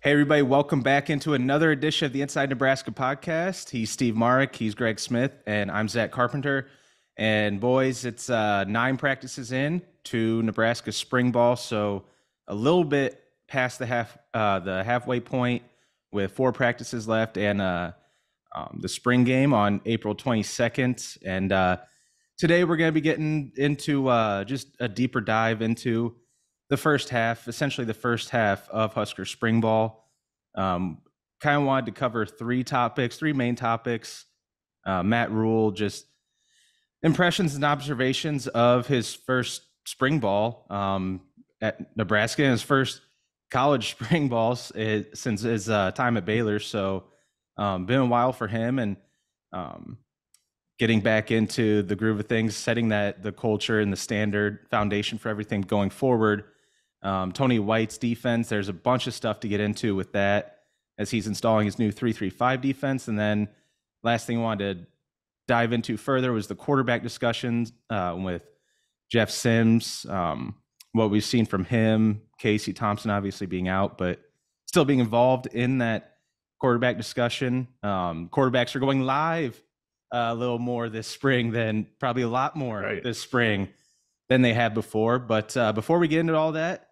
Hey, everybody, welcome back into another edition of the Inside Nebraska podcast. He's Steve Marik, he's Greg Smith, and I'm Zack Carpenter. And boys, it's 9 practices in to Nebraska spring ball, so a little bit past the halfway point with 4 practices left and the spring game on April 22nd. And today we're going to be getting into just a deeper dive into the first half, essentially the first half of Husker spring ball. Kind of wanted to cover 3 main topics. Matt Rhule, just impressions and observations of his first spring ball at Nebraska and his first college spring balls since his time at Baylor. So been a while for him, and getting back into the groove of things, setting the culture and the standard foundation for everything going forward. Tony White's defense, there's a bunch of stuff to get into with that as he's installing his new 3-3-5 defense. And then last thing I wanted to dive into further was the quarterback discussions with Jeff Sims, what we've seen from him, Casey Thompson obviously being out, but still being involved in that quarterback discussion. Quarterbacks are going live a little more this spring than probably a lot more this spring than they have before. But before we get into all that,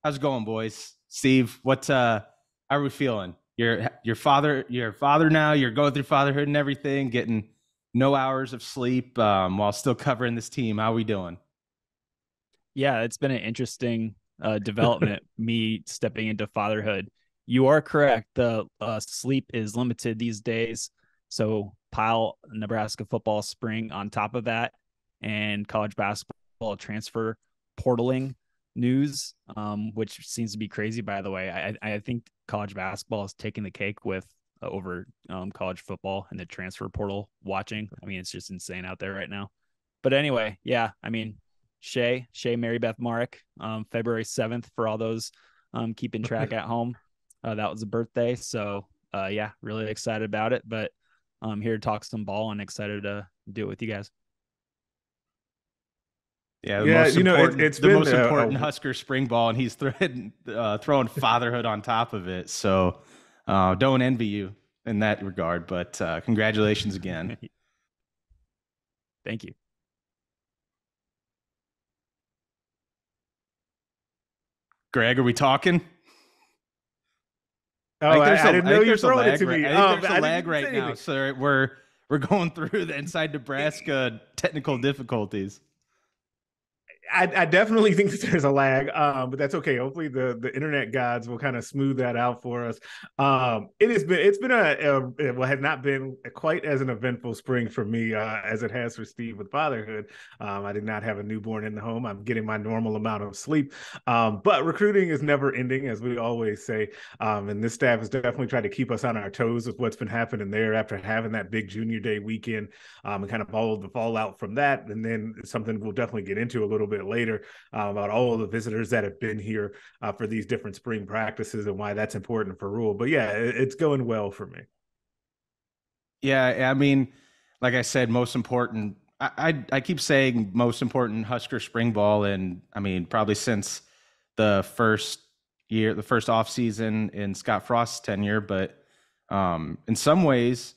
how's it going, boys? Steve, how are we feeling? Your father now. You're going through fatherhood and everything, getting no hours of sleep while still covering this team. How are we doing? Yeah, it's been an interesting development, me stepping into fatherhood. You are correct. The sleep is limited these days. So pile Nebraska football spring on top of that and college basketball transfer portaling news, which seems to be crazy, by the way. I think college basketball is taking the cake with over college football and the transfer portal watching. I mean, it's just insane out there right now. But anyway, yeah, I mean, Shay Mary Beth Marik, February 7th for all those keeping track at home. That was a birthday. So yeah, really excited about it. But I'm here to talk some ball and excited to do it with you guys. Yeah, it's the most important Husker spring ball, and he's throwing fatherhood on top of it. So don't envy you in that regard, but congratulations again. Thank you. Greg, are we talking? Oh, I didn't know you were throwing it to me. I think there's a lag right now, so we're going through the Inside Nebraska technical difficulties. I definitely think that there's a lag, but that's okay. Hopefully the internet gods will kind of smooth that out for us. It's been has not been quite as an eventful spring for me as it has for Steve with fatherhood. I did not have a newborn in the home. I'm getting my normal amount of sleep, but recruiting is never ending, as we always say. And this staff has definitely tried to keep us on our toes with what's been happening there after having that big junior day weekend, and kind of all of the fallout from that. And then something we'll definitely get into a little bit later about all of the visitors that have been here for these different spring practices and why that's important for Rhule. But yeah, it's going well for me. Yeah, I mean, like I said, most important. I keep saying most important Husker spring ball, and I mean probably since the first off season in Scott Frost's tenure. But in some ways,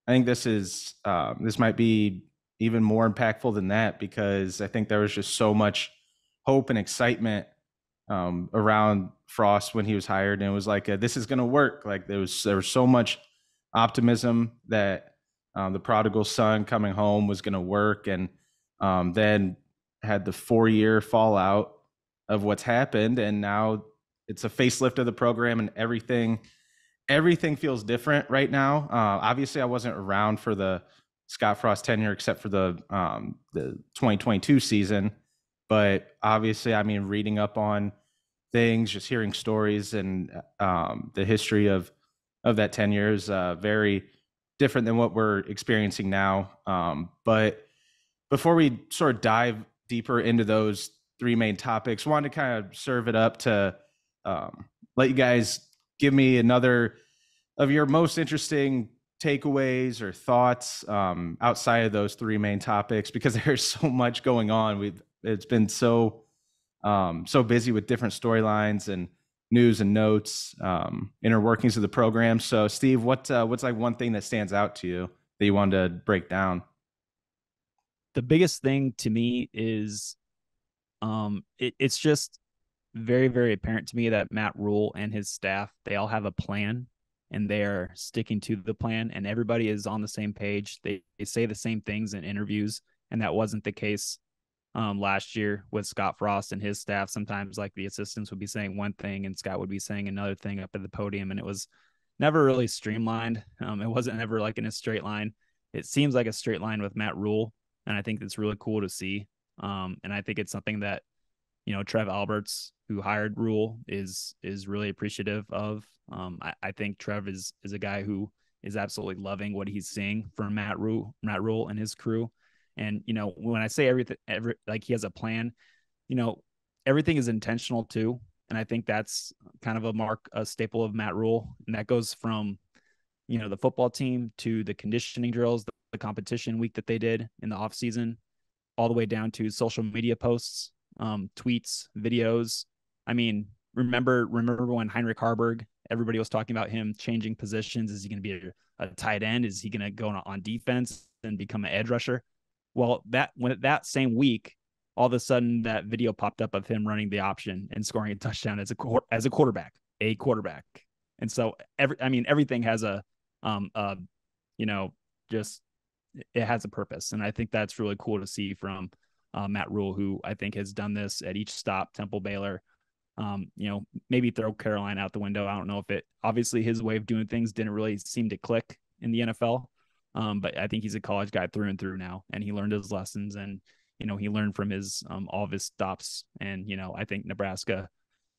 I think this might be even more impactful than that, because I think there was just so much hope and excitement around Frost when he was hired, and it was like this is going to work. Like there was so much optimism that the prodigal son coming home was going to work, and then had the 4-year fallout of what's happened, and now it's a facelift of the program, and everything feels different right now. Obviously, I wasn't around for the Scott Frost tenure except for the 2022 season. But obviously, I mean, reading up on things, just hearing stories, and the history of that tenure is very different than what we're experiencing now. But before we sort of dive deeper into those 3 main topics, I wanted to kind of serve it up to let you guys give me another of your most interesting takeaways or thoughts outside of those 3 main topics, because there's so much going on. It's been so busy with different storylines and news and notes, inner workings of the program. So, Steve, what's like one thing that stands out to you that you wanted to break down? The biggest thing to me is it's just very, very apparent to me that Matt Rhule and his staff, they all have a plan and they're sticking to the plan, and everybody is on the same page. They say the same things in interviews, and that wasn't the case last year with Scott Frost and his staff. Sometimes like the assistants would be saying one thing and Scott would be saying another thing up at the podium, and it was never really streamlined. It wasn't ever like in a straight line. It seems like a straight line with Matt Rhule, and I think it's really cool to see. And I think it's something that, Trev Alberts, who hired Rhule, is really appreciative of. I think Trev is a guy who is absolutely loving what he's seeing from Matt Rhule and his crew. And, when I say everything, like he has a plan, everything is intentional too. And I think that's kind of a staple of Matt Rhule. And that goes from, the football team to the conditioning drills, the competition week that they did in the off season, all the way down to social media posts, tweets, videos. I mean, remember when Heinrich Haarberg, everybody was talking about him changing positions. Is he going to be a tight end? Is he going to go on defense and become an edge rusher? Well, that same week, all of a sudden that video popped up of him running the option and scoring a touchdown as a quarterback. And so everything has just it has a purpose. And I think that's really cool to see from Matt Rhule, who I think has done this at each stop, Temple, Baylor, maybe throw Carolina out the window. I don't know if obviously his way of doing things didn't really seem to click in the NFL. But I think he's a college guy through and through now, and he learned his lessons, and, he learned from his, all of his stops. And, I think Nebraska,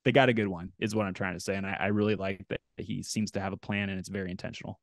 they got a good one is what I'm trying to say. And I really like that he seems to have a plan, and it's very intentional.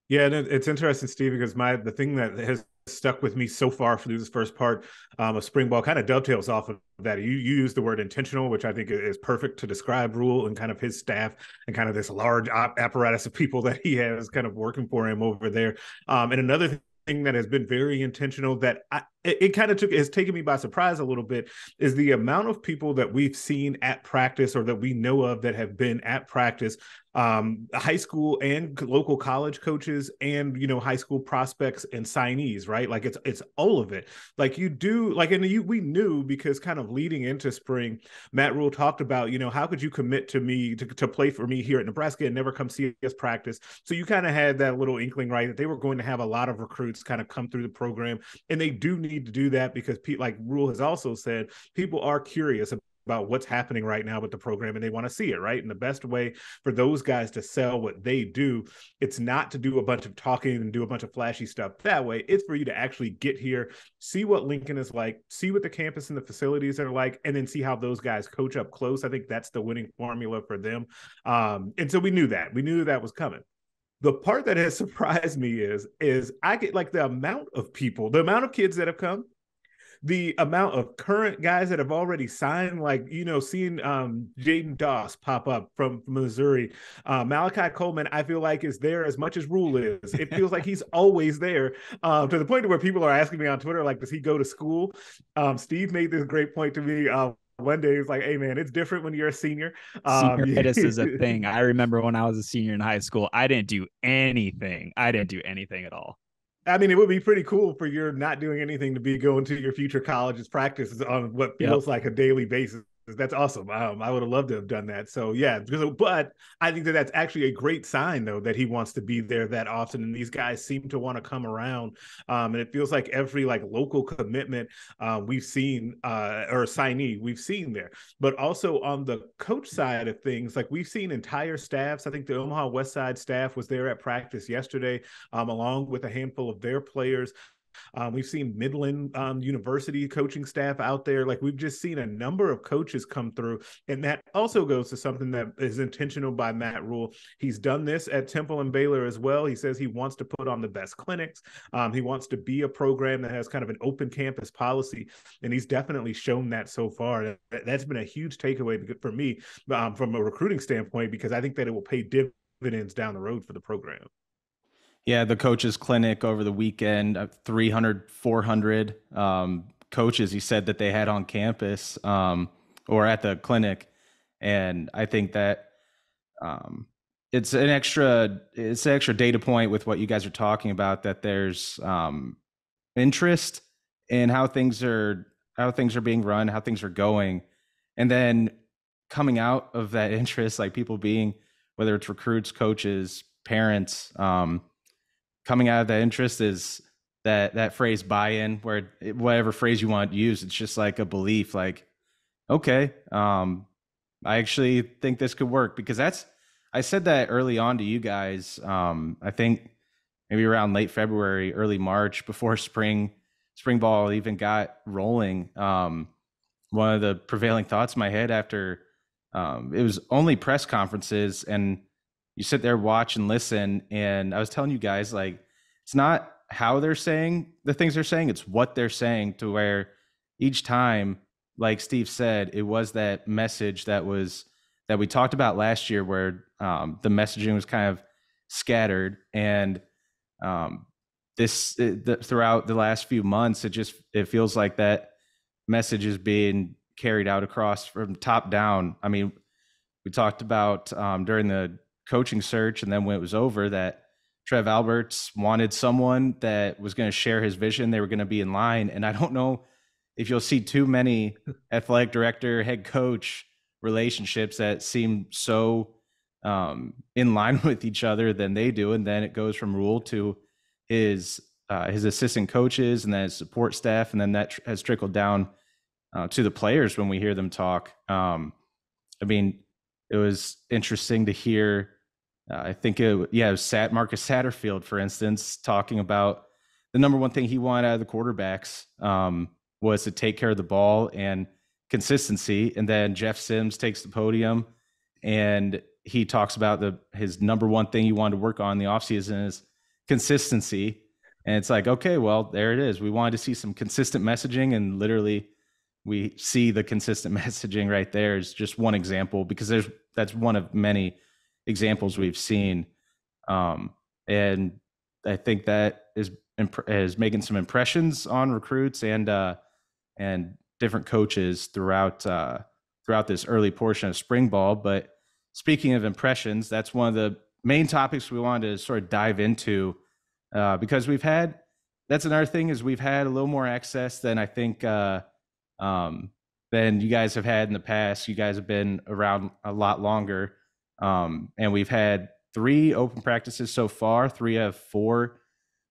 Yeah, and it's interesting, Steve, because the thing that has stuck with me so far through this first part of spring ball kind of dovetails off of that. You used the word intentional, which I think is perfect to describe Rhule and kind of his staff and kind of this large apparatus of people that he has kind of working for him over there. And another thing that has been very intentional that it kind of has taken me by surprise a little bit is the amount of people that we've seen at practice or that we know of that have been at practice, high school and local college coaches and, high school prospects and signees, right? Like it's all of it. Like we knew, because kind of leading into spring, Matt Rhule talked about, how could you commit to me to play for me here at Nebraska and never come see us practice? So you kind of had that little inkling, right, that they were going to have a lot of recruits kind of come through the program, and they do need to do that because like Rhule has also said, people are curious about what's happening right now with the program and they want to see it, right? And the best way for those guys to sell what they do, it's not to do a bunch of talking and do a bunch of flashy stuff that way. It's for you to actually get here, see what Lincoln is like, see what the campus and the facilities are like, and then see how those guys coach up close. I think that's the winning formula for them. And so we knew that was coming. The part that has surprised me is I get like the amount of kids that have come, the amount of current guys that have already signed, like, seeing Jaden Doss pop up from Missouri. Malachi Coleman, I feel like, is there as much as Rhule is. It feels like he's always there, to the point where people are asking me on Twitter, like, does he go to school? Steve made this great point to me. One day he was like, hey, man, it's different when you're a senior. Senioritis is a thing. I remember when I was a senior in high school, I didn't do anything at all. I mean, it would be pretty cool for you're not doing anything to be going to your future college's practices on what feels like a daily basis. That's awesome. I would have loved to have done that. So yeah, but I think that's actually a great sign, though, that he wants to be there that often. And these guys seem to want to come around. And it feels like every local commitment we've seen or signee we've seen there. But also on the coach side of things, like we've seen entire staffs. I think the Omaha West Side staff was there at practice yesterday, along with a handful of their players. We've seen Midland University coaching staff out there. Like, we've just seen a number of coaches come through. And that also goes to something that is intentional by Matt Rhule. He's done this at Temple and Baylor as well. He says he wants to put on the best clinics. He wants to be a program that has kind of an open campus policy. And he's definitely shown that so far. That's been a huge takeaway for me from a recruiting standpoint, because I think that it will pay dividends down the road for the program. Yeah, the coaches clinic over the weekend, 300, 400 coaches he said that they had on campus or at the clinic. And I think that it's an extra data point with what you guys are talking about, that there's interest in how things are being run, how things are going. And then coming out of that interest, like people being, whether it's recruits, coaches, parents, coming out of that interest is that phrase buy-in, where whatever phrase you want to use, it's just like a belief, like, okay, I actually think this could work. Because I said that early on to you guys. I think maybe around late February, early March, before spring ball even got rolling. One of the prevailing thoughts in my head after it was only press conferences, and you sit there, watch and listen. And I was telling you guys, like, it's not how they're saying the things they're saying, it's what they're saying, to where each time, like Steve said, it was that message that we talked about last year, where the messaging was kind of scattered. And throughout the last few months, it feels like that message is being carried out across from top down. I mean, we talked about during the coaching search, and then when it was over, that Trev Alberts wanted someone that was going to share his vision. They were going to be in line. And I don't know if you'll see too many athletic director, head coach relationships that seem so in line with each other than they do. And then it goes from Rhule to his assistant coaches, and then his support staff. And then that has trickled down to the players when we hear them talk. I mean, it was interesting to hear. I think it was Marcus Satterfield, for instance, talking about the number one thing he wanted out of the quarterbacks was to take care of the ball and consistency. And then Jeff Sims takes the podium and he talks about his number one thing he wanted to work on in the offseason is consistency. And it's like, okay, well, there it is. We wanted to see some consistent messaging, and literally we see the consistent messaging right there. Is just one example, because that's one of many examples we've seen. And I think that is making some impressions on recruits and different coaches throughout this early portion of spring ball. But speaking of impressions, that's one of the main topics we wanted to sort of dive into, because that's another thing, is we've had a little more access than I think than you guys have had in the past. You guys have been around a lot longer. And we've had 3 open practices so far, 3 of 4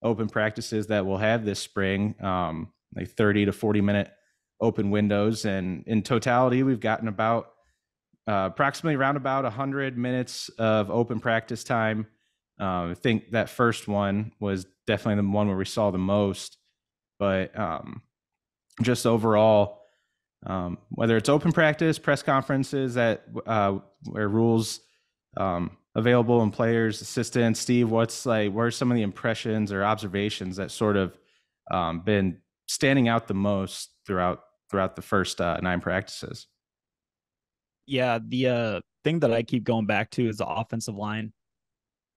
open practices that we'll have this spring, like 30 to 40 minute open windows. And in totality, we've gotten about approximately around about 100 minutes of open practice time. I think that first one was definitely the one where we saw the most. But just overall, whether it's open practice, press conferences that where Rhule's available, and players, assistants, Steve, what are some of the impressions or observations that sort of been standing out the most throughout the first 9 practices? Yeah, the thing that I keep going back to is the offensive line.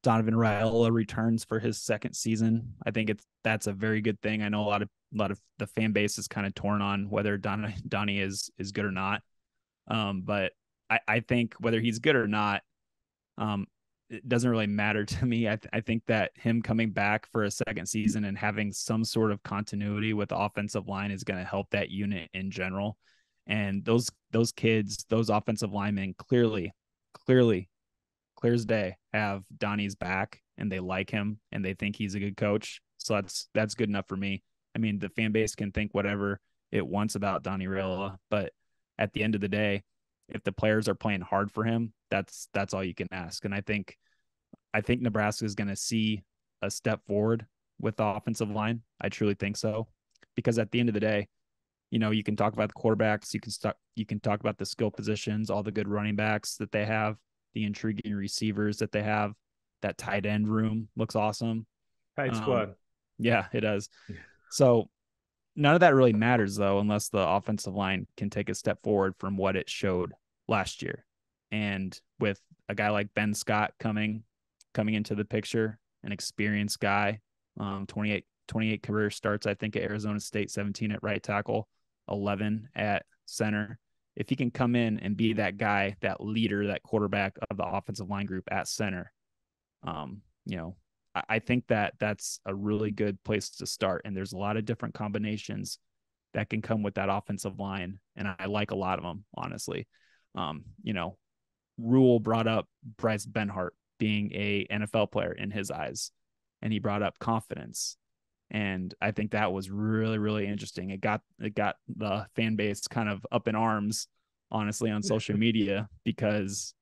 Donovan Raiola returns for his second season. I think that's a very good thing. I know a lot of the fan base is kind of torn on whether Donnie is good or not. But I think whether he's good or not, it doesn't really matter to me. I think that him coming back for a second season and having some sort of continuity with the offensive line is going to help that unit in general. And those kids, those offensive linemen, clearly, clear as day, have Donnie's back, and they like him, and they think he's a good coach. So that's good enough for me. I mean, the fan base can think whatever it wants about Donnie Raiola, but at the end of the day, if the players are playing hard for him, that's all you can ask. And I think Nebraska is going to see a step forward with the offensive line. I truly think so, because at the end of the day, you can talk about the quarterbacks, you can talk about the skill positions, all the good running backs that they have, the intriguing receivers that they have. That tight end room looks awesome. Tight squad. Yeah, it does. Yeah. So none of that really matters, though, unless the offensive line can take a step forward from what it showed last year. And with a guy like Ben Scott coming into the picture, an experienced guy, 28 career starts, I think, at Arizona State, 17 at right tackle, 11 at center. if he can come in and be that guy, that leader, that quarterback of the offensive line group at center, I think that that's a really good place to start. And there's a lot of different combinations that can come with that offensive line. And I like a lot of them, honestly. Rhule brought up Bryce Benhart being a NFL player in his eyes, and he brought up confidence. And I think that was really, really interesting. It got the fan base kind of up in arms, honestly, on social media, because,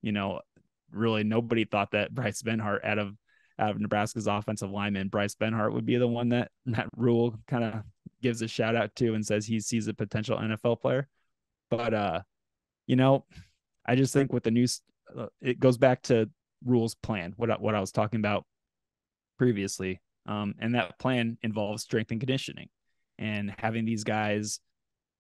really nobody thought that Bryce Benhart out of Nebraska's offensive lineman, Bryce Benhart would be the one that Matt Rhule kind of gives a shout out to and says he sees a potential NFL player. But, I just think with the news, it goes back to Rhule's plan, what I was talking about previously. And that plan involves strength and conditioning and having these guys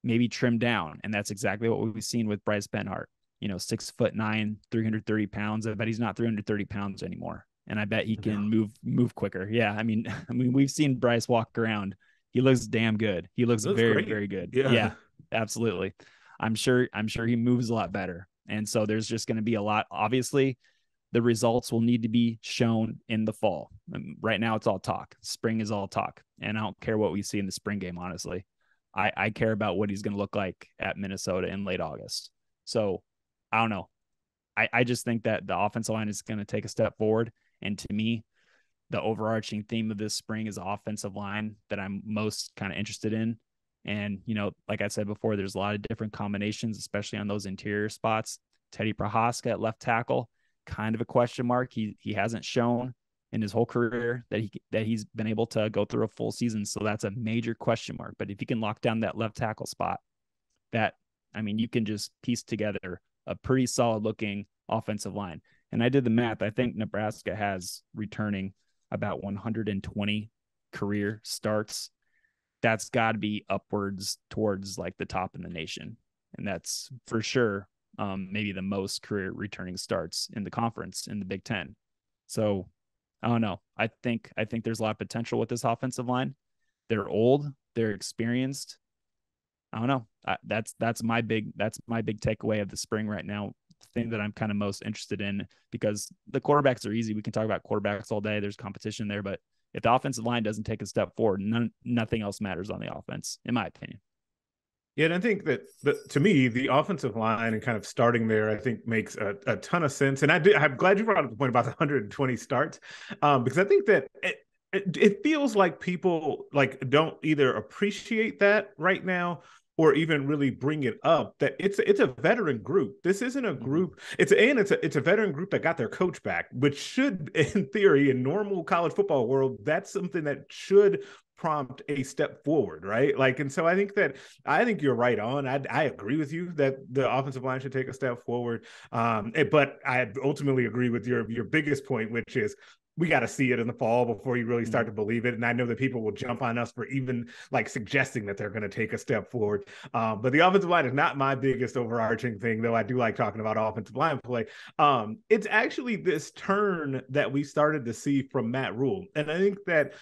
maybe trimmed down. And that's exactly what we've seen with Bryce Benhart, 6'9", 330 pounds. I bet he's not 330 pounds anymore. And I bet he can move quicker. Yeah. I mean, we've seen Bryce walk around. He looks damn good. He looks very, great. Very good. Yeah, absolutely. I'm sure he moves a lot better. And so there's just going to be a lot. Obviously, the results will need to be shown in the fall. Right now, it's all talk. Spring is all talk. And I don't care what we see in the spring game, honestly. I care about what he's going to look like at Minnesota in late August. So I don't know. I just think that the offensive line is going to take a step forward. And to me, the overarching theme of this spring is the offensive line that I'm most kind of interested in. And, like I said before, there's a lot of different combinations, especially on those interior spots. Teddy Prohaska at left tackle, kind of a question mark. He hasn't shown in his whole career that he's been able to go through a full season. So that's a major question mark. But if you can lock down that left tackle spot, you can just piece together a pretty solid looking offensive line. And I did the math. I think Nebraska has returning about 120 career starts. That's got to be upwards towards like the top in the nation. And that's for sure maybe the most career returning starts in the conference in the Big Ten. So I don't know. I think there's a lot of potential with this offensive line. They're old, they're experienced. I don't know. That's my big takeaway of the spring right now. The thing that I'm kind of most interested in, because the quarterbacks are easy. We can talk about quarterbacks all day. There's competition there, but if the offensive line doesn't take a step forward, nothing else matters on the offense, in my opinion. Yeah, and I think that to me, the offensive line and kind of starting there, I think makes a ton of sense. And I'm glad you brought up the point about the 120 starts, because I think that it feels like people don't either appreciate that right now or even really bring it up, that it's a veteran group. This isn't a group. It's a veteran group that got their coach back, which should, in theory, in normal college football world, that's something that should prompt a step forward, right? And so I think you're right on. I agree with you that the offensive line should take a step forward. But I ultimately agree with your biggest point, which is we got to see it in the fall before you really start to believe it. And I know that people will jump on us for even suggesting that they're going to take a step forward. But the offensive line is not my biggest overarching thing, though I do like talking about offensive line play. It's actually this turn that we started to see from Matt Rhule. And I think that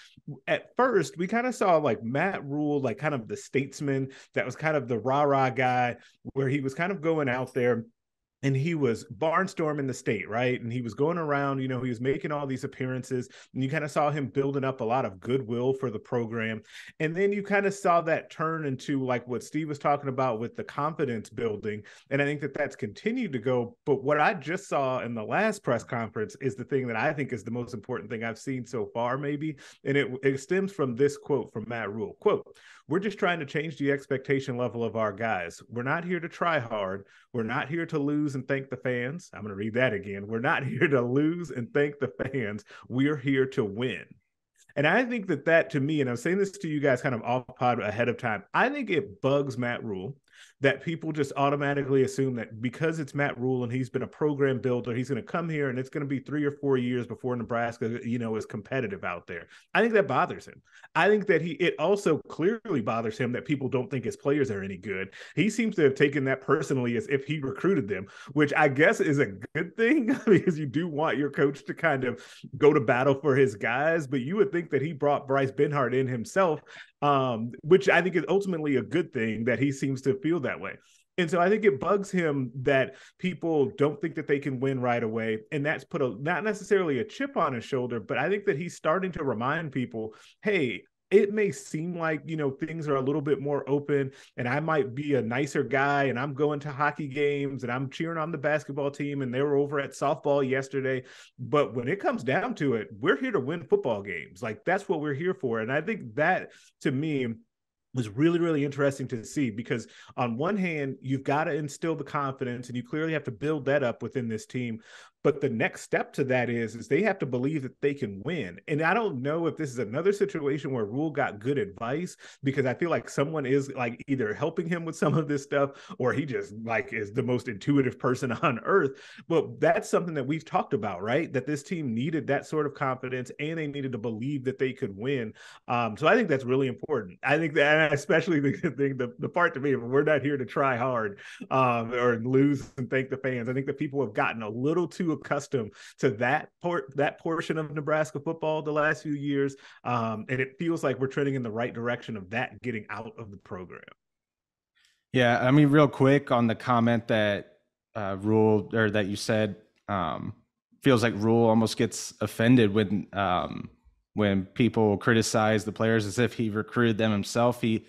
at first we kind of saw Matt Rhule, kind of the statesman that was kind of the rah-rah guy, where he was kind of going out there and he was barnstorming the state, right? And he was going around, he was making all these appearances, and you kind of saw him building up a lot of goodwill for the program. And then you kind of saw that turn into what Steve was talking about with the confidence building. And I think that that's continued to go. But what I just saw in the last press conference is the thing that I think is the most important thing I've seen so far, maybe. And it stems from this quote from Matt Rhule. Quote, "We're just trying to change the expectation level of our guys. We're not here to try hard. We're not here to lose and thank the fans." I'm going to read that again. "We're not here to lose and thank the fans. We're here to win." And I think that to me, and I'm saying this to you guys kind of off pod ahead of time, I think it bugs Matt Rhule that people just automatically assume that because it's Matt Rhule and he's been a program builder, he's going to come here and it's going to be 3 or 4 years before Nebraska, is competitive out there. I think that bothers him. I think that it also clearly bothers him that people don't think his players are any good. He seems to have taken that personally as if he recruited them, which I guess is a good thing because you do want your coach to kind of go to battle for his guys. But you would think that he brought Bryce Benhart in himself, which I think is ultimately a good thing that he seems to feel that way. And so I think it bugs him that people don't think that they can win right away. And that's put not necessarily a chip on his shoulder, but I think that he's starting to remind people, hey, it may seem like, things are a little bit more open and I might be a nicer guy and I'm going to hockey games and I'm cheering on the basketball team and they were over at softball yesterday. But when it comes down to it, we're here to win football games. Like, that's what we're here for. And I think that, to me, was really, really interesting to see, because on one hand, you've got to instill the confidence and you clearly have to build that up within this team. But the next step to that is they have to believe that they can win. And I don't know if this is another situation where Rhule got good advice, because I feel like someone is like either helping him with some of this stuff or he just like is the most intuitive person on earth. But that's something that we've talked about, right? That this team needed that sort of confidence and they needed to believe that they could win. So I think that's really important. I think that, especially the part to me, we're not here to try hard or lose and thank the fans. I think that people have gotten a little too accustomed to that portion of Nebraska football the last few years, and it feels like we're trending in the right direction of that getting out of the program. Yeah, I mean, real quick on the comment that Rhule, or that you said, feels like Rhule almost gets offended when people criticize the players as if he recruited them himself. He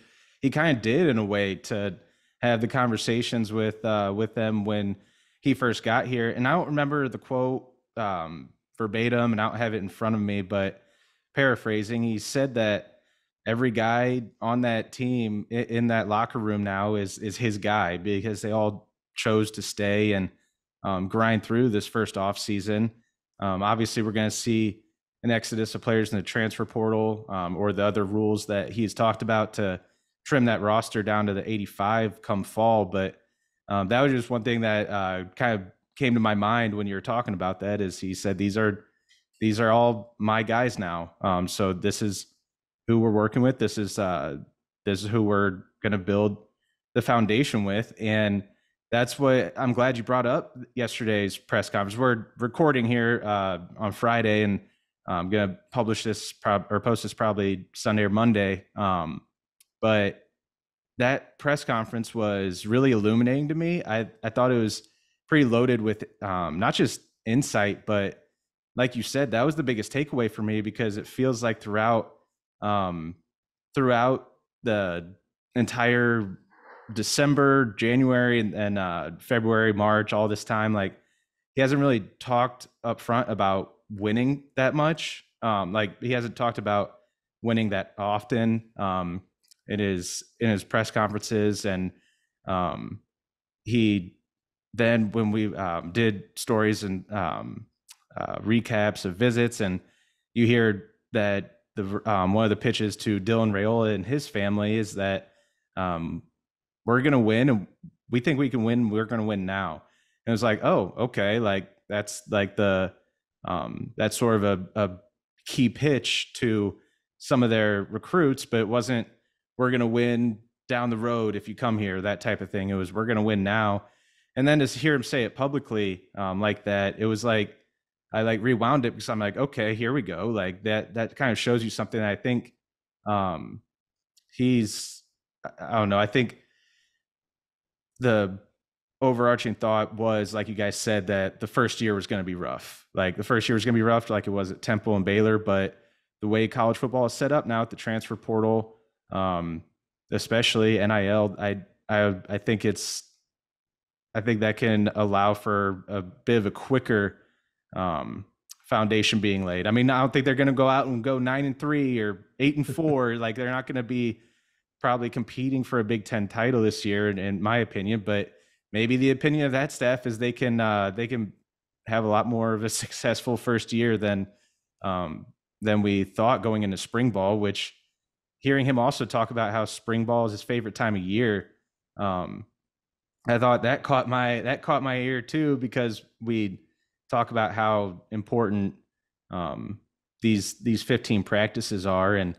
kind of did, in a way, to have the conversations with them when he first got here. And I don't remember the quote verbatim, and I don't have it in front of me, but paraphrasing, he said that every guy on that team in that locker room now is his guy, because they all chose to stay and grind through this first off season. Obviously, we're going to see an exodus of players in the transfer portal, or the other rules that he's talked about to trim that roster down to the 85 come fall. But that was just one thing that kind of came to my mind when you were talking about that, is he said, these are all my guys now. So this is who we're working with. This is who we're going to build the foundation with. And that's what I'm glad you brought up yesterday's press conference. We're recording here on Friday, and I'm going to publish this or post this probably Sunday or Monday. But that press conference was really illuminating to me. I thought it was pretty loaded with not just insight, but like you said, that was the biggest takeaway for me, because it feels like throughout the entire December, January, and February, March, all this time, like, he hasn't really talked up front about winning that much. Like, he hasn't talked about winning that often in his press conferences. And he then, when we did stories and recaps of visits, and you hear that the one of the pitches to Dylan Raiola and his family is that we're going to win, and we think we can win. We're going to win now. And it was like, oh, okay. Like, that's like that's sort of a key pitch to some of their recruits, but it wasn't, we're going to win down the road if you come here, that type of thing. It was, we're going to win now. And then to hear him say it publicly like that, it was like, I like rewound it, because I'm like, okay, here we go. Like, that kind of shows you something. I think I don't know. I think the overarching thought was, like you guys said, that the first year was going to be rough. Like, the first year was going to be rough, like it was at Temple and Baylor. But the way college football is set up now with the transfer portal, especially NIL, I think that can allow for a bit of a quicker foundation being laid. I mean, I don't think they're going to go out and go 9-3 or 8-4. Like, they're not going to be probably competing for a Big Ten title this year, in my opinion. But maybe the opinion of that staff is they can have a lot more of a successful first year than we thought going into spring ball. Which, hearing him also talk about how spring ball is his favorite time of year, I thought that caught my ear too, because we talk about how important these 15 practices are, and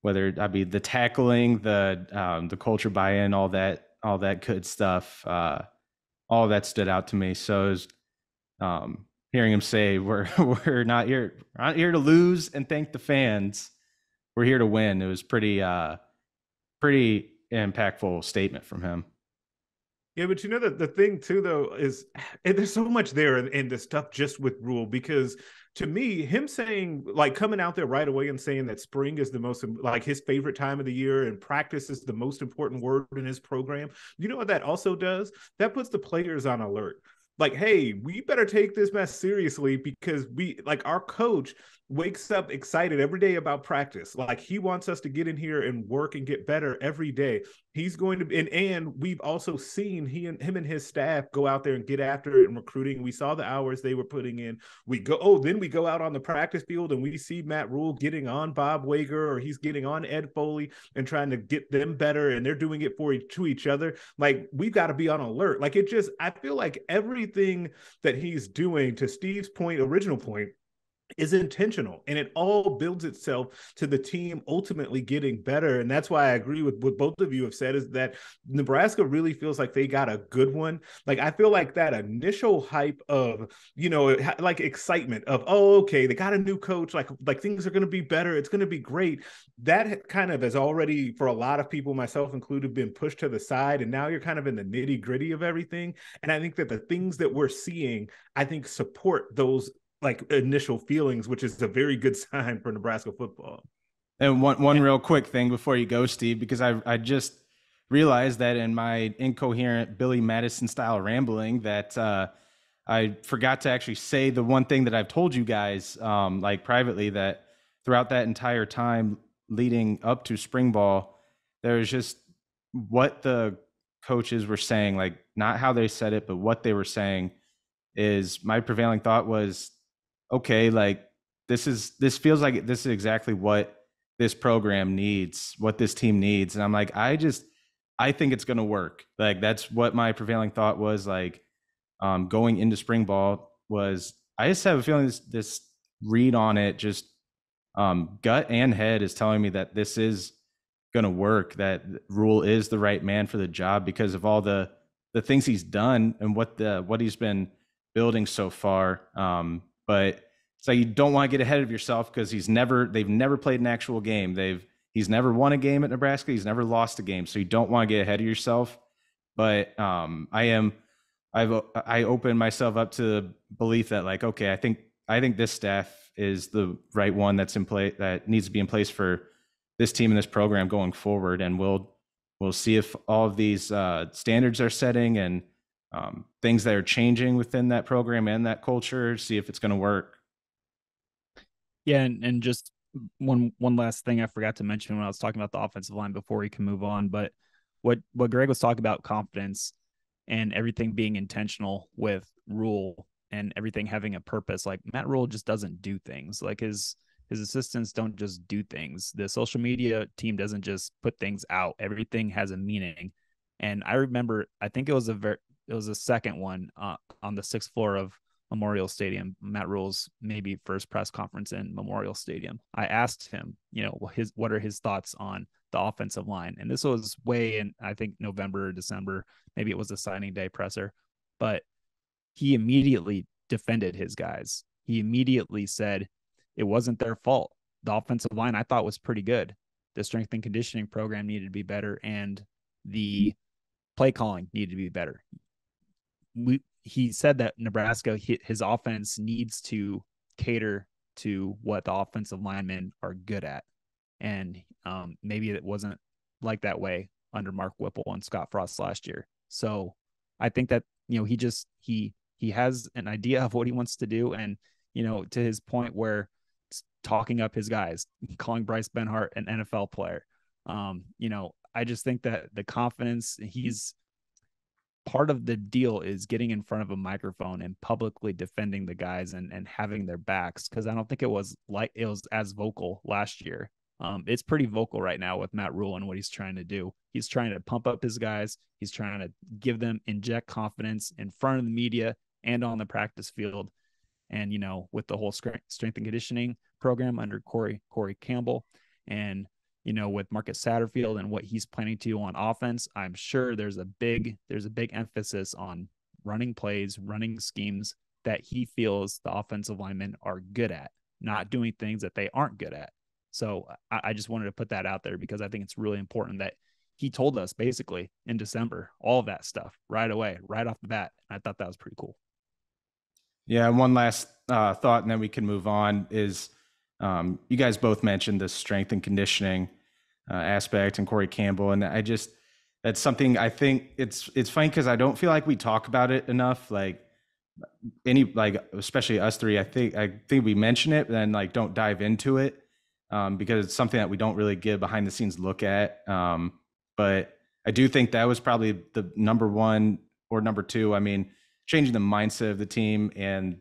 whether I be the tackling, the culture buy-in, all that good stuff, all of that stood out to me. So it was, hearing him say, we're not here to lose and thank the fans, we're here to win. It was pretty impactful statement from him. Yeah, but the thing too, though, is and there's so much there in the stuff just with Rhule, because to me, him saying, like, coming out there right away and saying that spring is the most, like, his favorite time of the year and practice is the most important word in his program. You know what that also does? That puts the players on alert. Like, hey, we better take this mess seriously, because our coach wakes up excited every day about practice. Like, he wants us to get in here and work and get better every day. He's going to, and we've also seen him and his staff go out there and get after it in recruiting. We saw the hours they were putting in. Then we go out on the practice field and we see Matt Rhule getting on Bob Wager, or he's getting on Ed Foley and trying to get them better, and they're doing it to each other. Like, we've got to be on alert. Like, I feel like everything that he's doing, to Steve's original point, is intentional, and it all builds itself to the team ultimately getting better. And that's why I agree with what both of you have said, is that Nebraska really feels like they got a good one. Like, I feel like that initial hype of, like, excitement of, oh, okay, they got a new coach, like things are going to be better, it's going to be great. That kind of has already, for a lot of people, myself included, been pushed to the side, and now you're kind of in the nitty gritty of everything. And I think that the things that we're seeing, I think, support those, like, initial feelings, which is a very good sign for Nebraska football. And one real quick thing before you go, Steve, because I just realized that in my incoherent Billy Madison style rambling that I forgot to actually say the one thing that I've told you guys, like, privately, that throughout that entire time leading up to spring ball, there was just what the coaches were saying, like, not how they said it, but what they were saying. Is my prevailing thought was, okay, like, this feels like this is exactly what this program needs, what this team needs. And I'm like, I think it's going to work. Like, that's what my prevailing thought was, like, going into spring ball was, I just have a feeling this read on it, just gut and head, is telling me that this is going to work, that Rhule is the right man for the job because of all the things he's done and what he's been building so far. But so you don't want to get ahead of yourself, because they've never played an actual game. He's never won a game at Nebraska. He's never lost a game. So you don't want to get ahead of yourself. But I open myself up to the belief that, like, okay, I think this staff is the right one that's in place, that needs to be in place for this team and this program going forward. And we'll see if all of these standards are setting and things that are changing within that program and that culture, see if it's going to work. Yeah, and just one last thing I forgot to mention when I was talking about the offensive line before we can move on, but what Greg was talking about, confidence and everything being intentional with Rhule and everything having a purpose. Like, Matt Rhule just doesn't do things. Like, his assistants don't just do things. The social media team doesn't just put things out. Everything has a meaning. And I remember, I think it was a second one on the 6th floor of Memorial Stadium, Matt Rhule's maybe first press conference in Memorial Stadium. I asked him, what are his thoughts on the offensive line? And this was way in, I think, November or December. Maybe it was the signing day presser, but he immediately defended his guys. He immediately said it wasn't their fault. The offensive line, I thought, was pretty good. The strength and conditioning program needed to be better, and the play calling needed to be better. He said that Nebraska, his offense needs to cater to what the offensive linemen are good at. And maybe it wasn't like that way under Mark Whipple and Scott Frost last year. So I think that, he has an idea of what he wants to do. And, to his point where talking up his guys, calling Bryce Benhart an NFL player, I just think that the confidence, he's part of the deal is getting in front of a microphone and publicly defending the guys and having their backs. Cause I don't think it was as vocal last year. It's pretty vocal right now with Matt Rhule and what he's trying to do. He's trying to pump up his guys. He's trying to inject confidence in front of the media and on the practice field. And, with the whole strength and conditioning program under Corey Campbell, and, with Marcus Satterfield and what he's planning to do on offense, I'm sure there's a big emphasis on running plays, running schemes that he feels the offensive linemen are good at, not doing things that they aren't good at. So I just wanted to put that out there because I think it's really important that he told us basically in December, all of that stuff right away, right off the bat. And I thought that was pretty cool. Yeah. One last thought, and then we can move on is you guys both mentioned the strength and conditioning aspect and Corey Campbell. And that's something I think it's funny because I don't feel like we talk about it enough. Like especially us three, I think we mention it, but then like don't dive into it because it's something that we don't really give behind the scenes look at. But I do think that was probably the number one or number two. I mean, changing the mindset of the team, and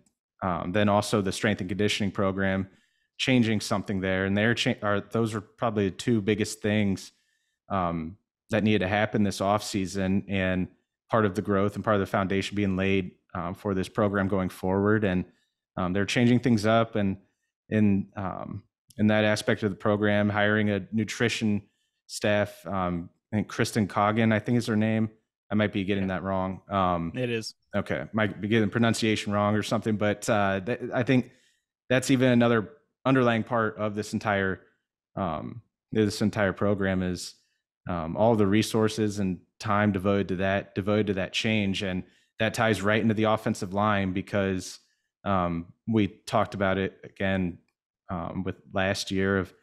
then also the strength and conditioning program, changing something there. And those are probably the two biggest things that needed to happen this offseason, and part of the growth and part of the foundation being laid for this program going forward. And they're changing things up, and in that aspect of the program, hiring a nutrition staff. I think Kristen Coggin, I think is her name. I might be getting that wrong. It is. Okay. Might be getting the pronunciation wrong or something, but I think that's even another underlying part of this entire program is all the resources and time devoted to that change. And that ties right into the offensive line, because we talked about it again with last year of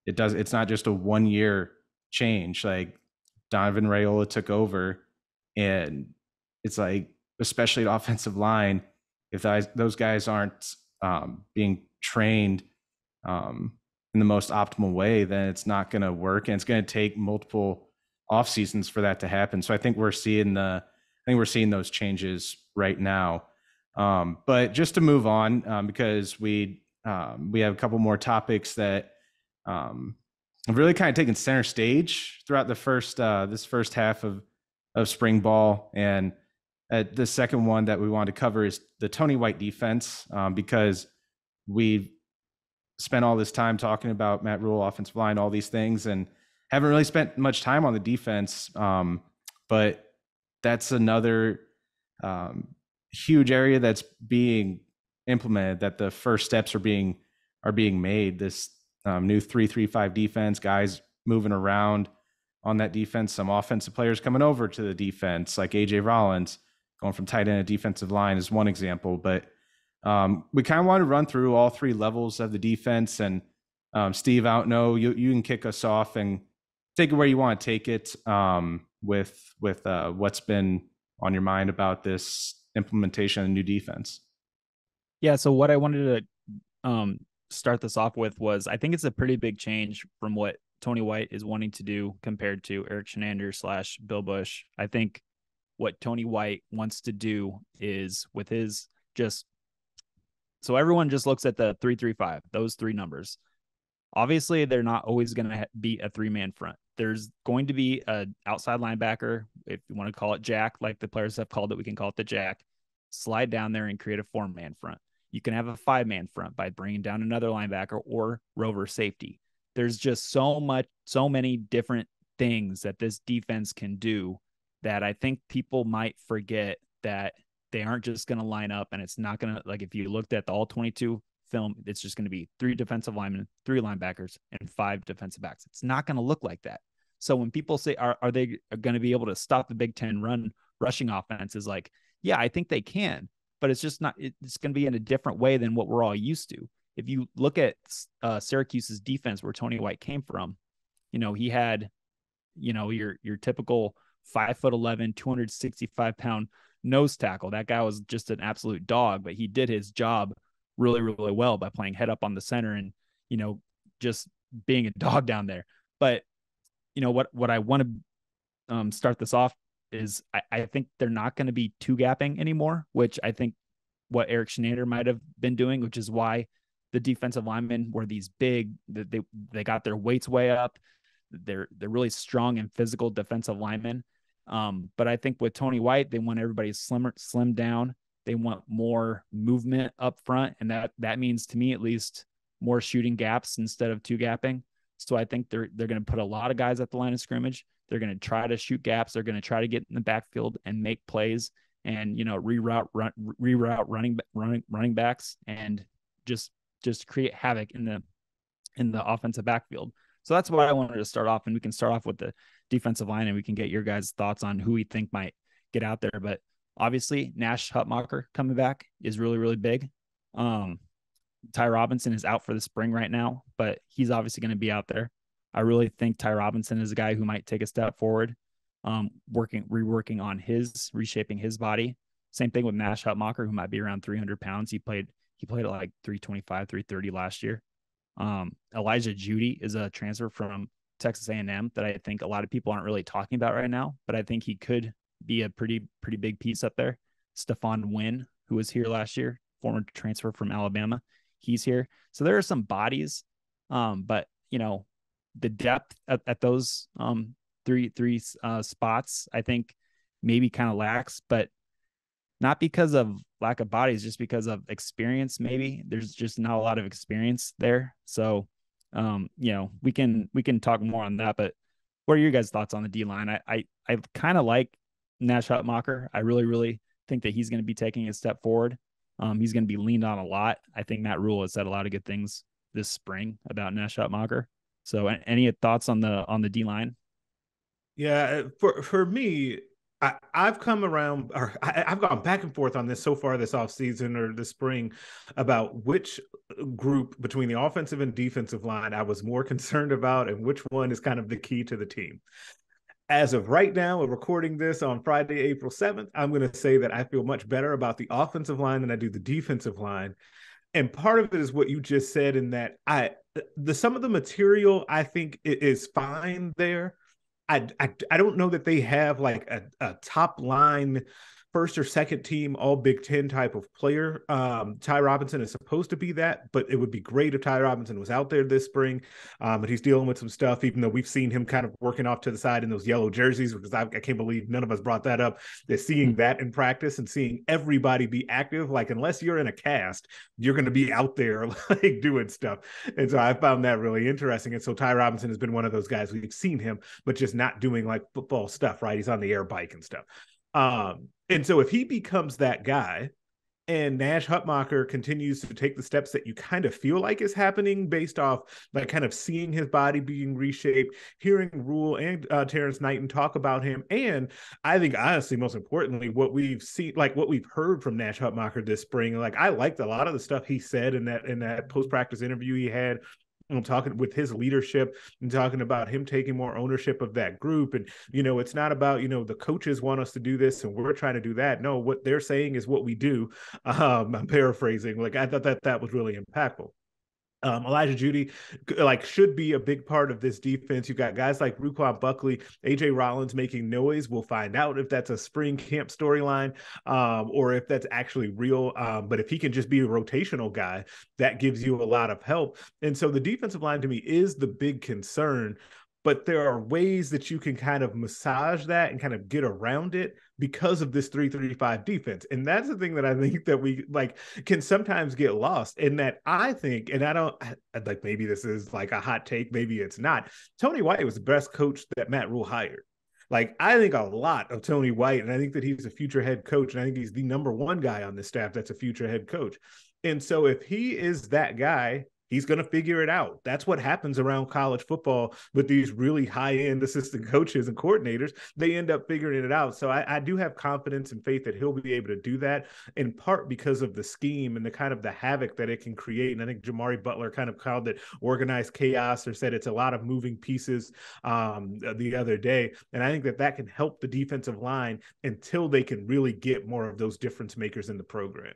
it's not just a 1 year change. Like Donovan Raiola took over, and it's like, especially at offensive line, if those guys aren't being trained in the most optimal way, then it's not going to work, and it's going to take multiple off seasons for that to happen. So I think we're seeing those changes right now. But just to move on, because we have a couple more topics that have really kind of taken center stage throughout this first half of spring ball. And the second one that we want to cover is the Tony White defense, because we've spent all this time talking about Matt Rhule, offensive line, all these things, and haven't really spent much time on the defense. But that's another huge area that's being implemented, that the first steps are being made. This new 3-3-5 defense, guys moving around on that defense, some offensive players coming over to the defense, like AJ Rollins going from tight end to defensive line is one example. But we kind of want to run through all three levels of the defense. And Steve, I don't know, you can kick us off and take it where you want to take it with what's been on your mind about this implementation of the new defense. Yeah. So what I wanted to start this off with was, I think it's a pretty big change from what Tony White is wanting to do compared to Eric Shenander / Bill Bush. I think what Tony White wants to do is with his so everyone just looks at the 3-3-5, those three numbers. Obviously, they're not always going to be a three-man front. There's going to be an outside linebacker, if you want to call it Jack, like the players have called it, we can call it the Jack, slide down there and create a four-man front. You can have a five-man front by bringing down another linebacker or rover safety. There's just so many different things that this defense can do that I think people might forget that they aren't just going to line up, and it's not going to, like, if you looked at the all 22 film, it's just going to be 3 defensive linemen, 3 linebackers, and 5 defensive backs. It's not going to look like that. So when people say, are they going to be able to stop the Big Ten rushing offense, is like, yeah, I think they can, but it's just not, it's going to be in a different way than what we're all used to. If you look at Syracuse's defense, where Tony White came from, he had, your typical 5'11", 265-pound nose tackle. That guy was just an absolute dog, but he did his job really, really well by playing head up on the center and, just being a dog down there. But, what I want to start this off is I think they're not going to be two gapping anymore, which I think what Eric Shenander might have been doing, which is why the defensive linemen were these big, they got their weights way up. They're really strong and physical defensive linemen. But I think with Tony White, they want everybody slim down. They want more movement up front. And that means, to me at least, more shooting gaps instead of two gapping. So I think they're going to put a lot of guys at the line of scrimmage. They're going to try to shoot gaps. They're going to try to get in the backfield and make plays and, reroute running backs and just create havoc in the offensive backfield. So that's what I wanted to start off. And we can start off with the defensive line, and we can get your guys' thoughts on who we think might get out there. But obviously, Nash Hutmacher coming back is really, really big. Ty Robinson is out for the spring right now, but he's obviously going to be out there. I really think Ty Robinson is a guy who might take a step forward, reworking on reshaping his body. Same thing with Nash Hutmacher, who might be around 300 pounds. He played at like 325, 330 last year. Elijah Judy is a transfer from Texas A&M that I think a lot of people aren't really talking about right now, but I think he could be a pretty big piece up there. Stephon Wynn, who was here last year, former transfer from Alabama, he's here. So there are some bodies, but the depth at those three spots, I think maybe kind of lacks, but not because of lack of bodies, just because of experience. Maybe there's just not a lot of experience there. So, we can talk more on that, but what are your guys' thoughts on the D line? I kind of like Nash Hutmacher. I really, really think that he's going to be taking a step forward. He's going to be leaned on a lot. I think Matt Rhule has said a lot of good things this spring about Nash Hutmacher. So any thoughts on the D line? Yeah, for me, I've come around, or I've gone back and forth on this so far this offseason or this spring about which group between the offensive and defensive line I was more concerned about and which one is kind of the key to the team. As of right now, we're recording this on Friday, April 7th. I'm going to say that I feel much better about the offensive line than I do the defensive line. And part of it is what you just said, in that some of the material I think is fine there. I don't know that they have like a top line first or second team all Big Ten type of player. Ty Robinson is supposed to be that, but it would be great if Ty Robinson was out there this spring. But he's dealing with some stuff, even though we've seen him kind of working off to the side in those yellow jerseys, because I can't believe none of us brought that up. That seeing that in practice and seeing everybody be active, like unless you're in a cast, you're going to be out there like doing stuff. And so I found that really interesting. And so Ty Robinson has been one of those guys we've seen him, but just not doing like football stuff, right? He's on the air bike and stuff. And so if he becomes that guy and Nash Hutmacher continues to take the steps that you kind of feel like is happening based off like kind of seeing his body being reshaped, hearing Rhule and Terrence Knighton talk about him. And I think honestly, most importantly, what we've seen, like what we've heard from Nash Hutmacher this spring, like I liked a lot of the stuff he said in that post-practice interview he had. I'm talking with his leadership and talking about him taking more ownership of that group. And, it's not about, the coaches want us to do this and we're trying to do that. No, what they're saying is what we do. I'm paraphrasing. Like, I thought that was really impactful. Elijah Judy should be a big part of this defense. You've got guys like Ruquan Buckley, AJ Rollins making noise. We'll find out if that's a spring camp storyline or if that's actually real. But if he can just be a rotational guy, that gives you a lot of help. And so the defensive line to me is the big concern. But there are ways that you can kind of massage that and kind of get around it because of this 3-3-5 defense. And that's the thing that I think that we can sometimes get lost in, that I think, and maybe this is like a hot take, maybe it's not. Tony White was the best coach that Matt Rhule hired. Like, I think a lot of Tony White, and I think that he's a future head coach, and I think he's the number one guy on this staff that's a future head coach. And so if he is that guy, he's going to figure it out. That's what happens around college football with these really high-end assistant coaches and coordinators. They end up figuring it out. So I do have confidence and faith that he'll be able to do that, in part because of the scheme and the kind of the havoc that it can create. And I think Jamari Butler kind of called it organized chaos, or said it's a lot of moving pieces the other day. And I think that can help the defensive line until they can really get more of those difference makers in the program.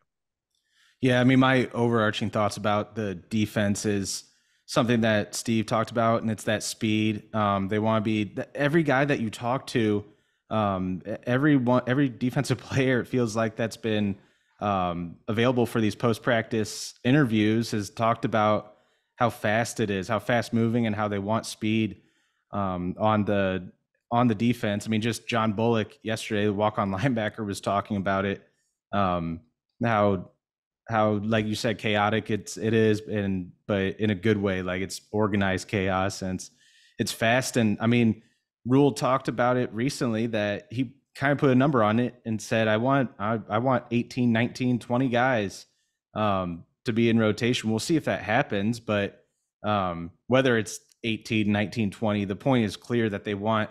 Yeah, I mean, my overarching thoughts about the defense is something that Steve talked about, and it's that speed. They want to be every guy that you talk to, every defensive player, it feels like that's been available for these post-practice interviews, has talked about how fast it is, how fast moving, and how they want speed on the defense. I mean, just John Bullock yesterday, the walk-on linebacker, was talking about it. How, like you said, chaotic it is, but in a good way. Like, it's organized chaos and it's fast. And I mean, Rhule talked about it recently, that he kind of put a number on it and said, I want 18, 19, 20 guys to be in rotation. We'll see if that happens, but whether it's 18, 19, 20, the point is clear that they want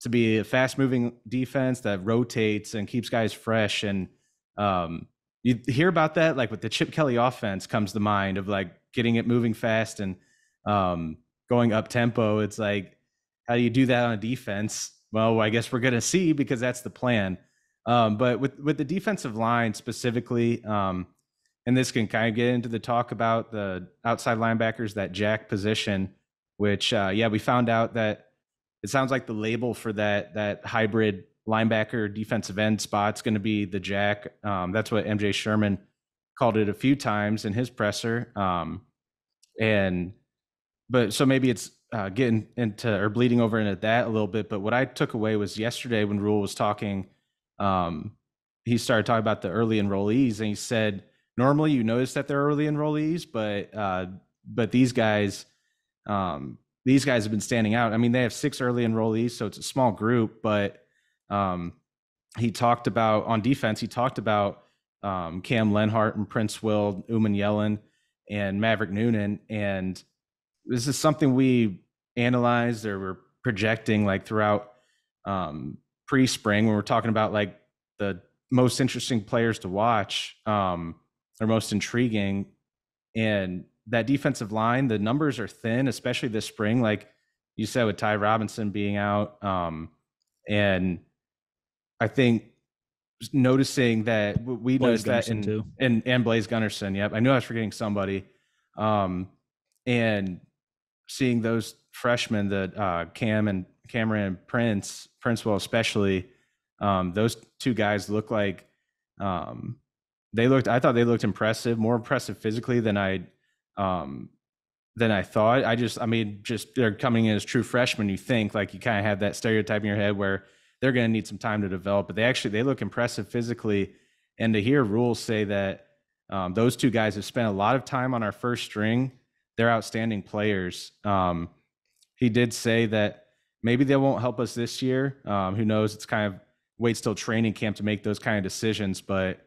to be a fast moving defense that rotates and keeps guys fresh. And you hear about that, like with the Chip Kelly offense comes to mind of like getting it moving fast and going up tempo. It's like, how do you do that on a defense? Well, I guess we're going to see, because that's the plan. But with the defensive line specifically, and this can kind of get into the talk about the outside linebackers, that jack position, which, we found out that it sounds like the label for that hybrid linebacker defensive end spot's going to be the jack. That's what MJ Sherman called it a few times in his presser. But so maybe it's getting into or bleeding over into that a little bit. But what I took away was yesterday when Rhule was talking, he started talking about the early enrollees, and he said, normally you notice that they're early enrollees, but these guys have been standing out. I mean, they have 6 early enrollees, so it's a small group, but he talked about on defense, Cam Lenhart and Prince Will, Uman Yellen, and Maverick Noonan. And this is something we analyzed or we're projecting like throughout pre-spring when we're talking about like the most interesting players to watch or most intriguing. And that defensive line, the numbers are thin, especially this spring, like you said, with Ty Robinson being out. And I think noticing that we Blaise noticed that and Blaise Gunnerson. Yep. I knew I was forgetting somebody. And seeing those freshmen, that Cameron and Princewell especially, those 2 guys look like I thought they looked impressive, more impressive physically than I thought. Just they're coming in as true freshmen. You think like you kind of have that stereotype in your head where they're going to need some time to develop, but they look impressive physically. And to hear Rhule say that those 2 guys have spent a lot of time on our first string, they're outstanding players. He did say that maybe they won't help us this year. Who knows? It's kind of waits till training camp to make those kind of decisions, but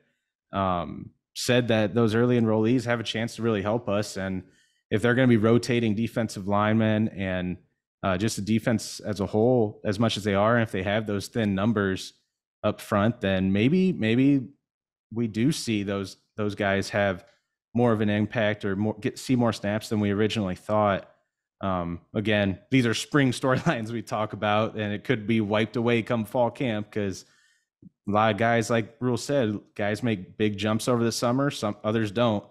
said that those early enrollees have a chance to really help us. And if they're going to be rotating defensive linemen and just the defense as a whole, as much as they are, and if they have those thin numbers up front, then maybe we do see those guys have more of an impact or see more snaps than we originally thought. Again, these are spring storylines we talk about, and it could be wiped away come fall camp because a lot of guys, like Rhule said, guys make big jumps over the summer. Some others don't.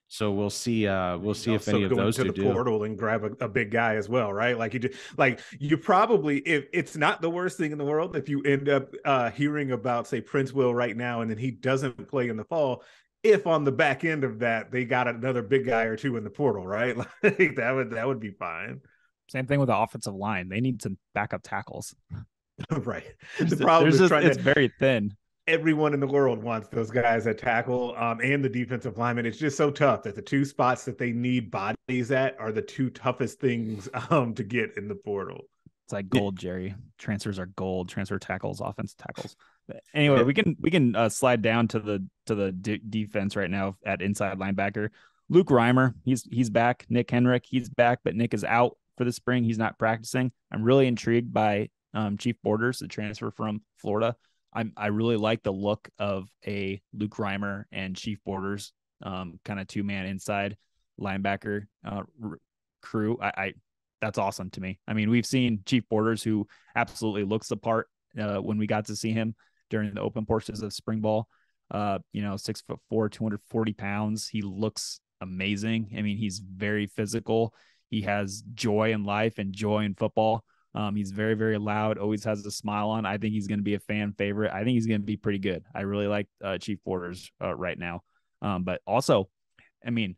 So we'll see. We'll see if any of those do. The portal and grab a big guy as well, right? You probably, if it's not the worst thing in the world, if you end up hearing about, say, Prince Will right now, and then he doesn't play in the fall. If on the back end of that they got another big guy or 2 in the portal, right? Like that would be fine. Same thing with the offensive line. They need some backup tackles. Right. The problem is it's very thin. Everyone in the world wants those guys at tackle and the defensive lineman. It's just so tough that the 2 spots that they need bodies at are the 2 toughest things to get in the portal. It's like gold, Jerry. Transfers are gold. Transfer tackles, offense tackles. But anyway, we can slide down to the defense right now at inside linebacker. Luke Reimer, he's back. Nick Henrich, he's back, but Nick is out for the spring. He's not practicing. I'm really intrigued by Chief Borders, the transfer from Florida. I really like the look of a Luke Reimer and Chief Borders kind of 2-man inside linebacker crew. That's awesome to me. I mean, we've seen Chief Borders, who absolutely looks the part when we got to see him during the open portions of spring ball. 6'4", 240 pounds. He looks amazing. I mean, he's very physical. He has joy in life and joy in football. He's very, very loud, always has a smile on. I think he's going to be a fan favorite. I think he's going to be pretty good. I really like Chief Borders right now. But also, I mean,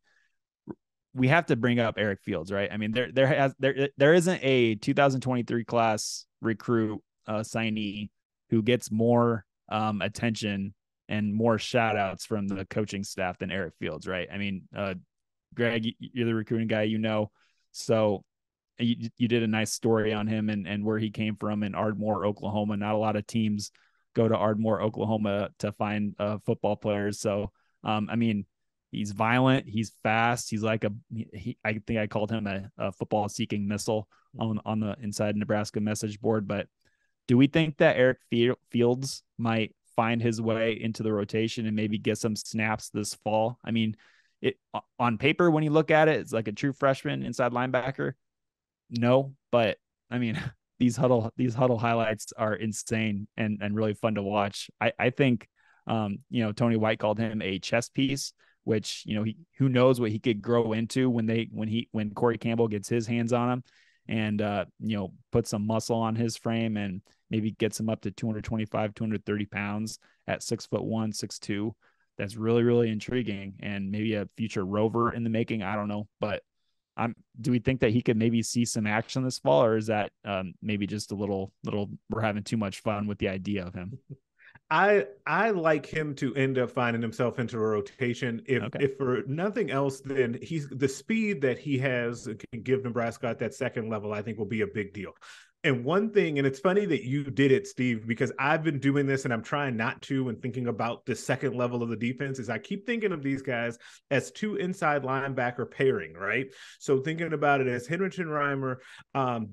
we have to bring up Eric Fields, right? I mean, there isn't a 2023 class recruit signee who gets more attention and more shout outs from the coaching staff than Eric Fields, right? I mean, Greg, you're the recruiting guy, so you did a nice story on him and where he came from in Ardmore, Oklahoma. Not a lot of teams go to Ardmore, Oklahoma to find football players. So, I mean, he's violent. He's fast. He's like I think I called him a football seeking missile on the inside Nebraska message board, but Do we think that Eric Fields might find his way into the rotation and maybe get some snaps this fall? I mean, it on paper, when you look at it, it's like a true freshman inside linebacker. No, but I mean, these huddle highlights are insane and really fun to watch. I think Tony White called him a chess piece, which who knows what he could grow into when Corey Campbell gets his hands on him and put some muscle on his frame and maybe gets him up to 225, 230 pounds at 6'1", 6'2". That's really, really intriguing and maybe a future rover in the making. I don't know, but do we think that he could maybe see some action this fall, or is that maybe just a little we're having too much fun with the idea of him? I like him to end up finding himself into a rotation. If for nothing else, then he's the speed that he has can give Nebraska at that second level, I think will be a big deal. And one thing, and it's funny that you did it, Steve, because I've been doing this and I'm trying not to when thinking about the second level of the defense, is I keep thinking of these guys as two inside linebacker pairing, right? So thinking about it as Heinrich and Reimer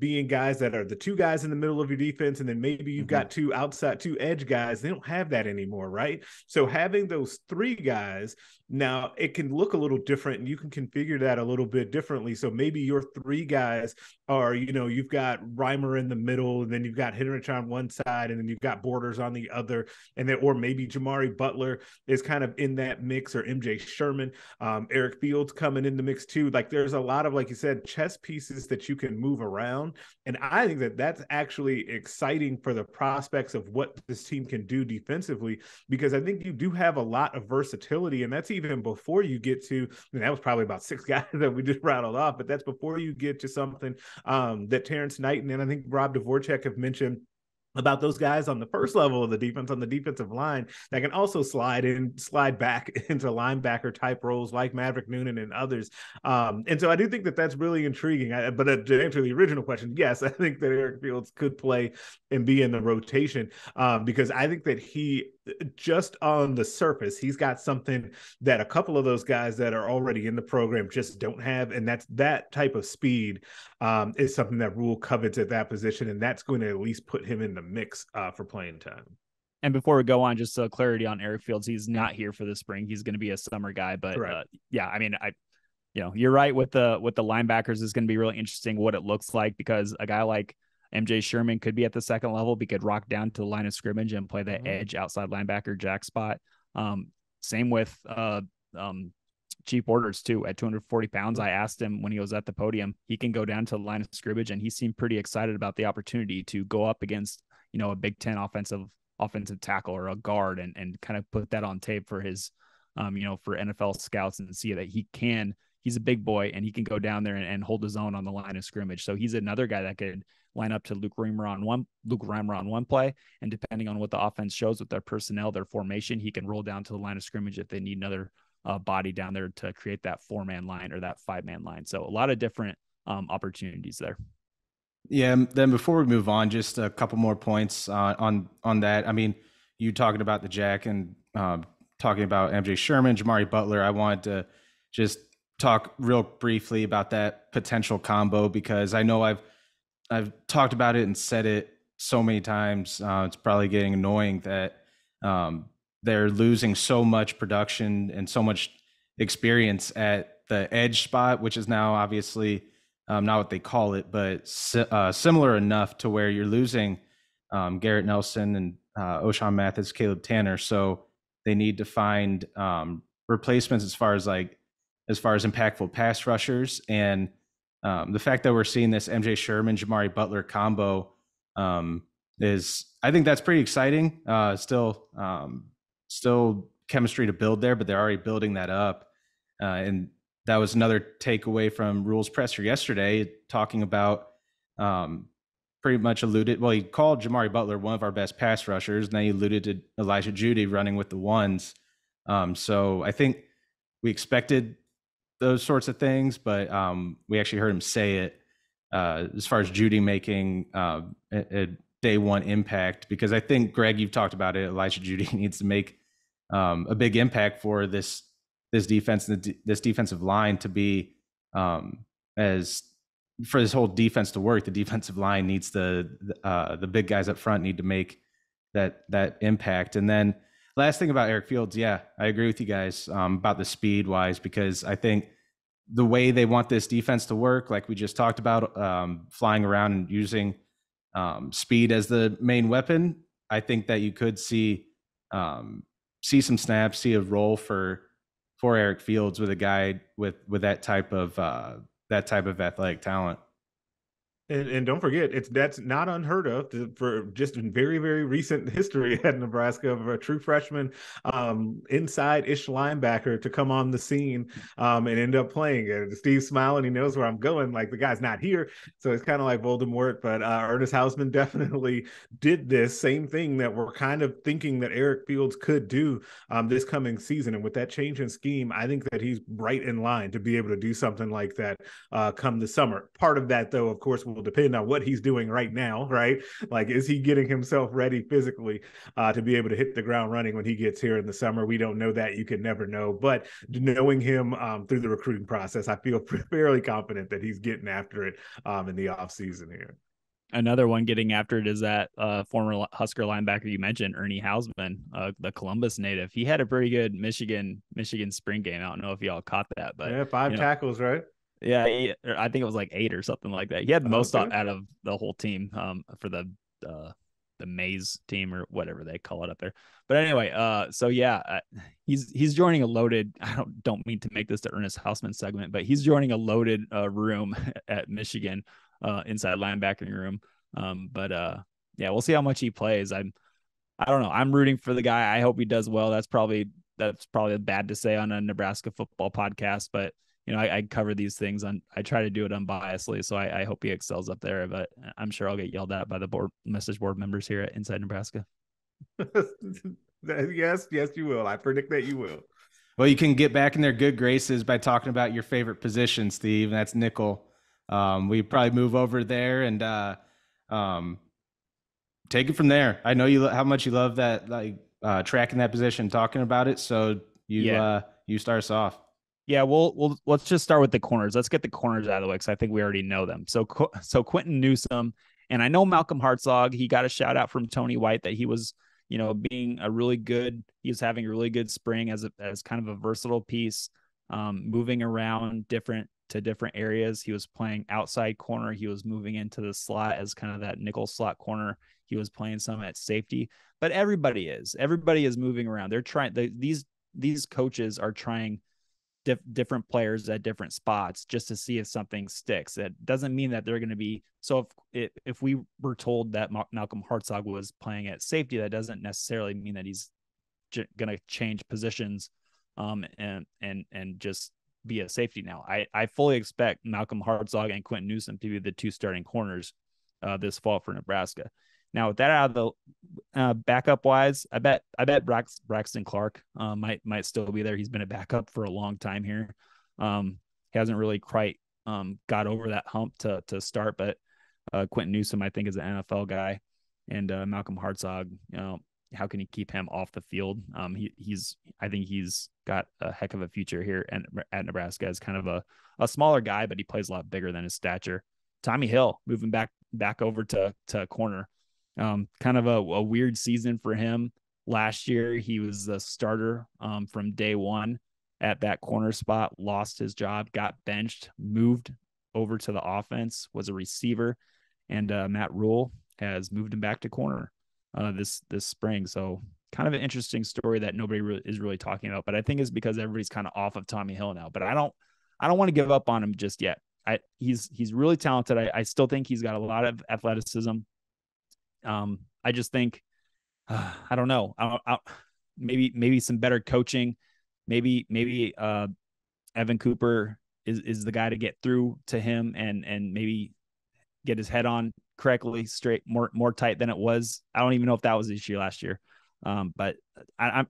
being guys that are the two guys in the middle of your defense, and then maybe you've got two edge guys. They don't have that anymore, right? So having those three guys, now it can look a little different and you can configure that a little bit differently. So maybe your three guys are, you've got Reimer in the middle, and then you've got Heinrich on one side, and then you've got Borders on the other, and then or maybe Jamari Butler is kind of in that mix, or MJ Sherman, Eric Fields coming in the mix too. Like there's a lot of, like you said, chess pieces that you can move around, and I think that that's actually exciting for the prospects of what this team can do defensively, because I think you do have a lot of versatility, and that's even before you get to, and that was probably about 6 guys that we just rattled off, but that's before you get to something that Terrence Knighton and I think Rob Dvorak have mentioned about those guys on the first level of the defense, on the defensive line, that can also slide back into linebacker type roles like Maverick Noonan and others. And so I do think that that's really intriguing. But to answer the original question, yes, I think that Eric Fields could play and be in the rotation because I think that he, just on the surface, he's got something that a couple of those guys that are already in the program just don't have. And that's that type of speed is something that Rhule covets at that position. And that's going to at least put him in the mix for playing time. And before we go on, just clarity on Eric Fields, he's not here for the spring. He's going to be a summer guy, but yeah, I mean, you're right with the linebackers is going to be really interesting what it looks like, because a guy like MJ Sherman could be at the second level, but could rock down to the line of scrimmage and play that edge outside linebacker jack spot. Same with Chief Borders too. At 240 pounds, I asked him when he was at the podium, he can go down to the line of scrimmage, and he seemed pretty excited about the opportunity to go up against, a Big Ten offensive tackle or a guard, and kind of put that on tape for his, for NFL scouts, and see that he's a big boy and he can go down there and hold his own on the line of scrimmage. So he's another guy that could line up to Luke Reimer on one play, and depending on what the offense shows with their personnel, their formation, he can roll down to the line of scrimmage if they need another body down there to create that 4-man line or that 5-man line. So a lot of different opportunities there. Yeah. Then before we move on, just a couple more points on that. I mean, you talking about the jack and talking about MJ Sherman, Jamari Butler. I wanted to just talk real briefly about that potential combo, because I know I've talked about it and said it so many times. It's probably getting annoying that they're losing so much production and so much experience at the edge spot, which is now obviously not what they call it, but similar enough to where you're losing Garrett Nelson and O'Shawn Mathis, Caleb Tanner. So they need to find replacements as far as impactful pass rushers. And the fact that we're seeing this MJ Sherman, Jamari Butler combo I think that's pretty exciting. Still chemistry to build there, but they're already building that up. And that was another takeaway from Rhule's presser yesterday, talking about pretty much he called Jamari Butler one of our best pass rushers, and then he alluded to Elijah Judy running with the ones. So I think we expected those sorts of things, but we actually heard him say it as far as Judy making a day one impact, because I think, Greg, you've talked about it. Elijah Judy needs to make a big impact for this defense, this defensive line to be as for this whole defense to work, the defensive line needs the big guys up front need to make that impact. And then last thing about Eric Fields, yeah, I agree with you guys about the speed wise, because I think the way they want this defense to work, like we just talked about, flying around and using speed as the main weapon, I think that you could see some snaps, see a role for Eric Fields with a guy with that type of athletic talent. And don't forget, that's not unheard of for just in very, very recent history at Nebraska of a true freshman inside-ish linebacker to come on the scene and end up playing. And Steve's smiling, he knows where I'm going. Like, the guy's not here, so it's kind of like Voldemort. But Ernest Hausmann definitely did this same thing that we're kind of thinking that Eric Fields could do this coming season. And with that change in scheme, I think that he's right in line to be able to do something like that come the summer. Part of that, though, of course, will depend on what he's doing right now, right? Like, is he getting himself ready physically to be able to hit the ground running when he gets here in the summer? We don't know that. You can never know. But knowing him through the recruiting process, I feel fairly confident that he's getting after it in the offseason here. Another one getting after it is that former Husker linebacker you mentioned, Ernie Hausman, the Columbus native. He had a pretty good Michigan spring game. I don't know if y'all caught that, but yeah, 5 tackles, right? Yeah, I think it was like 8 or something like that. He had the most out of the whole team for the Maze team or whatever they call it up there. But anyway, so yeah, he's joining a loaded. I don't mean to make this the Ernest Hausman segment, but he's joining a loaded room at Michigan, inside linebacking room. Yeah, we'll see how much he plays. I don't know. I'm rooting for the guy. I hope he does well. That's probably bad to say on a Nebraska football podcast, but you know, I cover these things I try to do it unbiasedly. So I hope he excels up there, but I'm sure I'll get yelled at by the message board members here at Inside Nebraska. Yes, you will. I predict that you will. Well, you can get back in their good graces by talking about your favorite position, Steve. That's nickel. We probably move over there and take it from there. I know how much you love that, like tracking that position, talking about it. So you start us off. Yeah, let's just start with the corners. Let's get the corners out of the way because I think we already know them. So Quentin Newsome, and I know Malcolm Hartzog, he got a shout out from Tony White that he was, you know, he was having a really good spring as kind of a versatile piece, moving around different areas. He was playing outside corner. He was moving into the slot as kind of that nickel slot corner. He was playing some at safety, but everybody is moving around. They're trying, these coaches are trying different players at different spots just to see if something sticks. It doesn't mean that they're going to be. So if we were told that Malcolm Hartzog was playing at safety, that doesn't necessarily mean that he's going to change positions and just be a safety now. I fully expect Malcolm Hartzog and Quentin Newsome to be the 2 starting corners this fall for Nebraska. Now, with that out of the backup wise, I bet Braxton Clark might still be there. He's been a backup for a long time here. He hasn't really quite got over that hump to start, but Quentin Newsome, I think, is an NFL guy, and Malcolm Hartzog, you know, how can you keep him off the field? I think he's got a heck of a future here at Nebraska as kind of a smaller guy, but he plays a lot bigger than his stature. Tommy Hill moving back over to corner. Kind of a weird season for him. Last year, he was the starter from day one at that corner spot, lost his job, got benched, moved over to the offense, was a receiver, and Matt Rhule has moved him back to corner this spring. So kind of an interesting story that nobody is really talking about, but I think it's because everybody's kind of off of Tommy Hill now, but I don't want to give up on him just yet. He's really talented. I still think he's got a lot of athleticism. I just think, I don't know. Maybe some better coaching. Maybe Evan Cooper is the guy to get through to him and maybe get his head on correctly, straight, more tight than it was. I don't even know if that was the issue last year. But I'm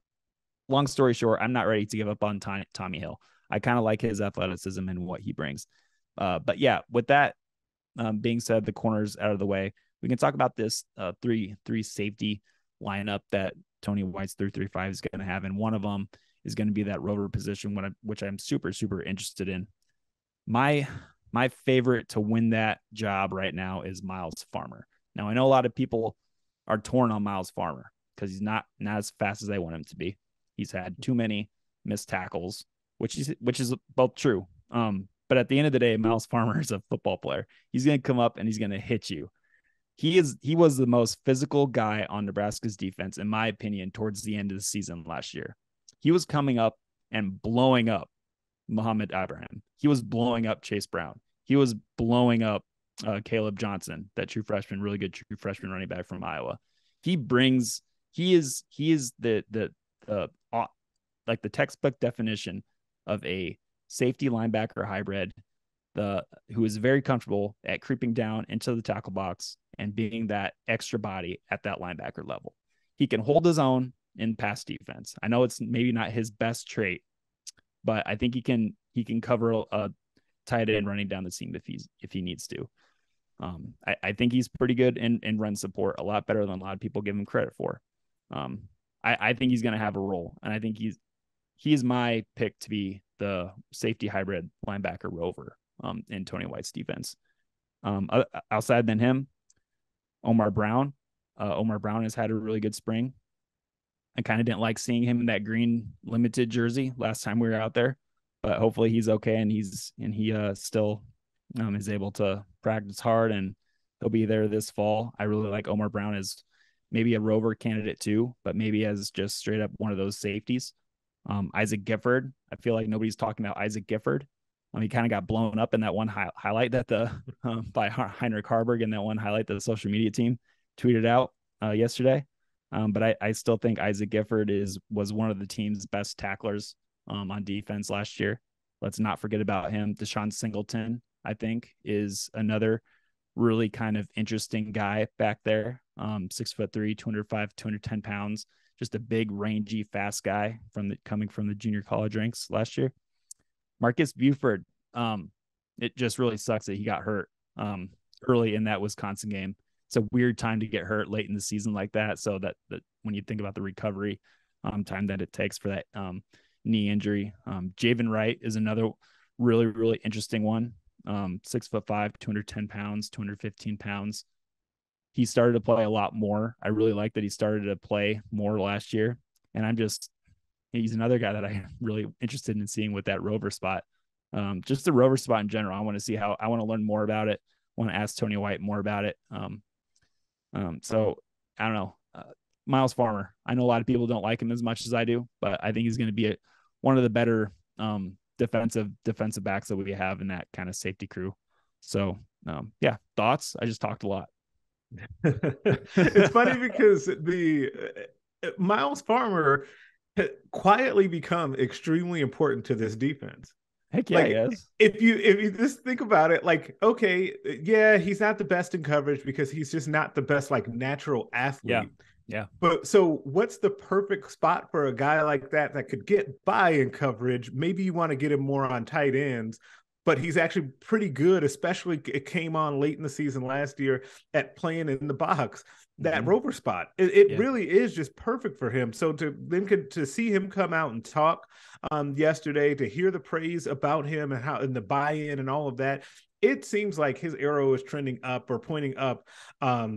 long story short, I'm not ready to give up on Tommy Hill. I kind of like his athleticism and what he brings. But yeah, with that being said, the corners out of the way, we can talk about this three safety lineup that Tony White's 3-3-5 is going to have, and one of them is going to be that rover position, which I'm super, super interested in. My My favorite to win that job right now is Miles Farmer. Now, I know a lot of people are torn on Miles Farmer because he's not as fast as they want him to be. He's had too many missed tackles, which is both true. But at the end of the day, Miles Farmer is a football player. He's going to come up and he's going to hit you. He was the most physical guy on Nebraska's defense, in my opinion, towards the end of the season last year. He was coming up and blowing up Muhammad Abraham. He was blowing up Chase Brown. He was blowing up Caleb Johnson, that true freshman, really good true freshman running back from Iowa. He is the like the textbook definition of a safety linebacker hybrid, who is very comfortable at creeping down into the tackle box and being that extra body at that linebacker level. He can hold his own in pass defense. I know it's maybe not his best trait, but I think he can cover a tight end running down the seam if he needs to. I think he's pretty good in run support, a lot better than a lot of people give him credit for. I think he's going to have a role, and I think he's my pick to be the safety hybrid linebacker rover in Tony White's defense. Outside than him, Omar Brown. Omar Brown has had a really good spring. I kind of didn't like seeing him in that green limited jersey last time we were out there, but hopefully he's okay and he still is able to practice hard and he'll be there this fall. I really like Omar Brown as maybe a rover candidate too, but maybe as just straight up one of those safeties. Isaac Gifford. I feel like nobody's talking about Isaac Gifford. He kind of got blown up in that one highlight that by Heinrich Haarberg, and that one highlight that the social media team tweeted out yesterday. But I still think Isaac Gifford was one of the team's best tacklers on defense last year. Let's not forget about him. Deshaun Singleton, I think, is another really kind of interesting guy back there. 6'3", 205, 210 pounds, just a big, rangy, fast guy coming from the junior college ranks last year. Marcus Buford, it just really sucks that he got hurt early in that Wisconsin game. It's a weird time to get hurt late in the season like that. So that when you think about the recovery time that it takes for that knee injury, Javen Wright is another really, really interesting one. 6'5", 210 pounds, 215 pounds. He started to play a lot more. I really like that he started to play more last year. And he's another guy that I'm really interested in seeing with that rover spot. Just the rover spot in general. I want to learn more about it. I want to ask Tony White more about it. So I don't know. Miles Farmer. I know a lot of people don't like him as much as I do, but I think he's going to be one of the better defensive backs that we have in that kind of safety crew. So yeah, thoughts? I just talked a lot. It's funny because the Miles Farmer quietly become extremely important to this defense. Heck yeah, yes. If you just think about it, like, okay, yeah, he's not the best in coverage because he's just not the best like natural athlete. Yeah. But so what's the perfect spot for a guy like that could get by in coverage? Maybe you want to get him more on tight ends, but he's actually pretty good, especially it came on late in the season last year at playing in the box. That rover spot, it really is just perfect for him. So to see him come out and talk yesterday, to hear the praise about him and the buy-in and all of that, it seems like his arrow is trending up or pointing up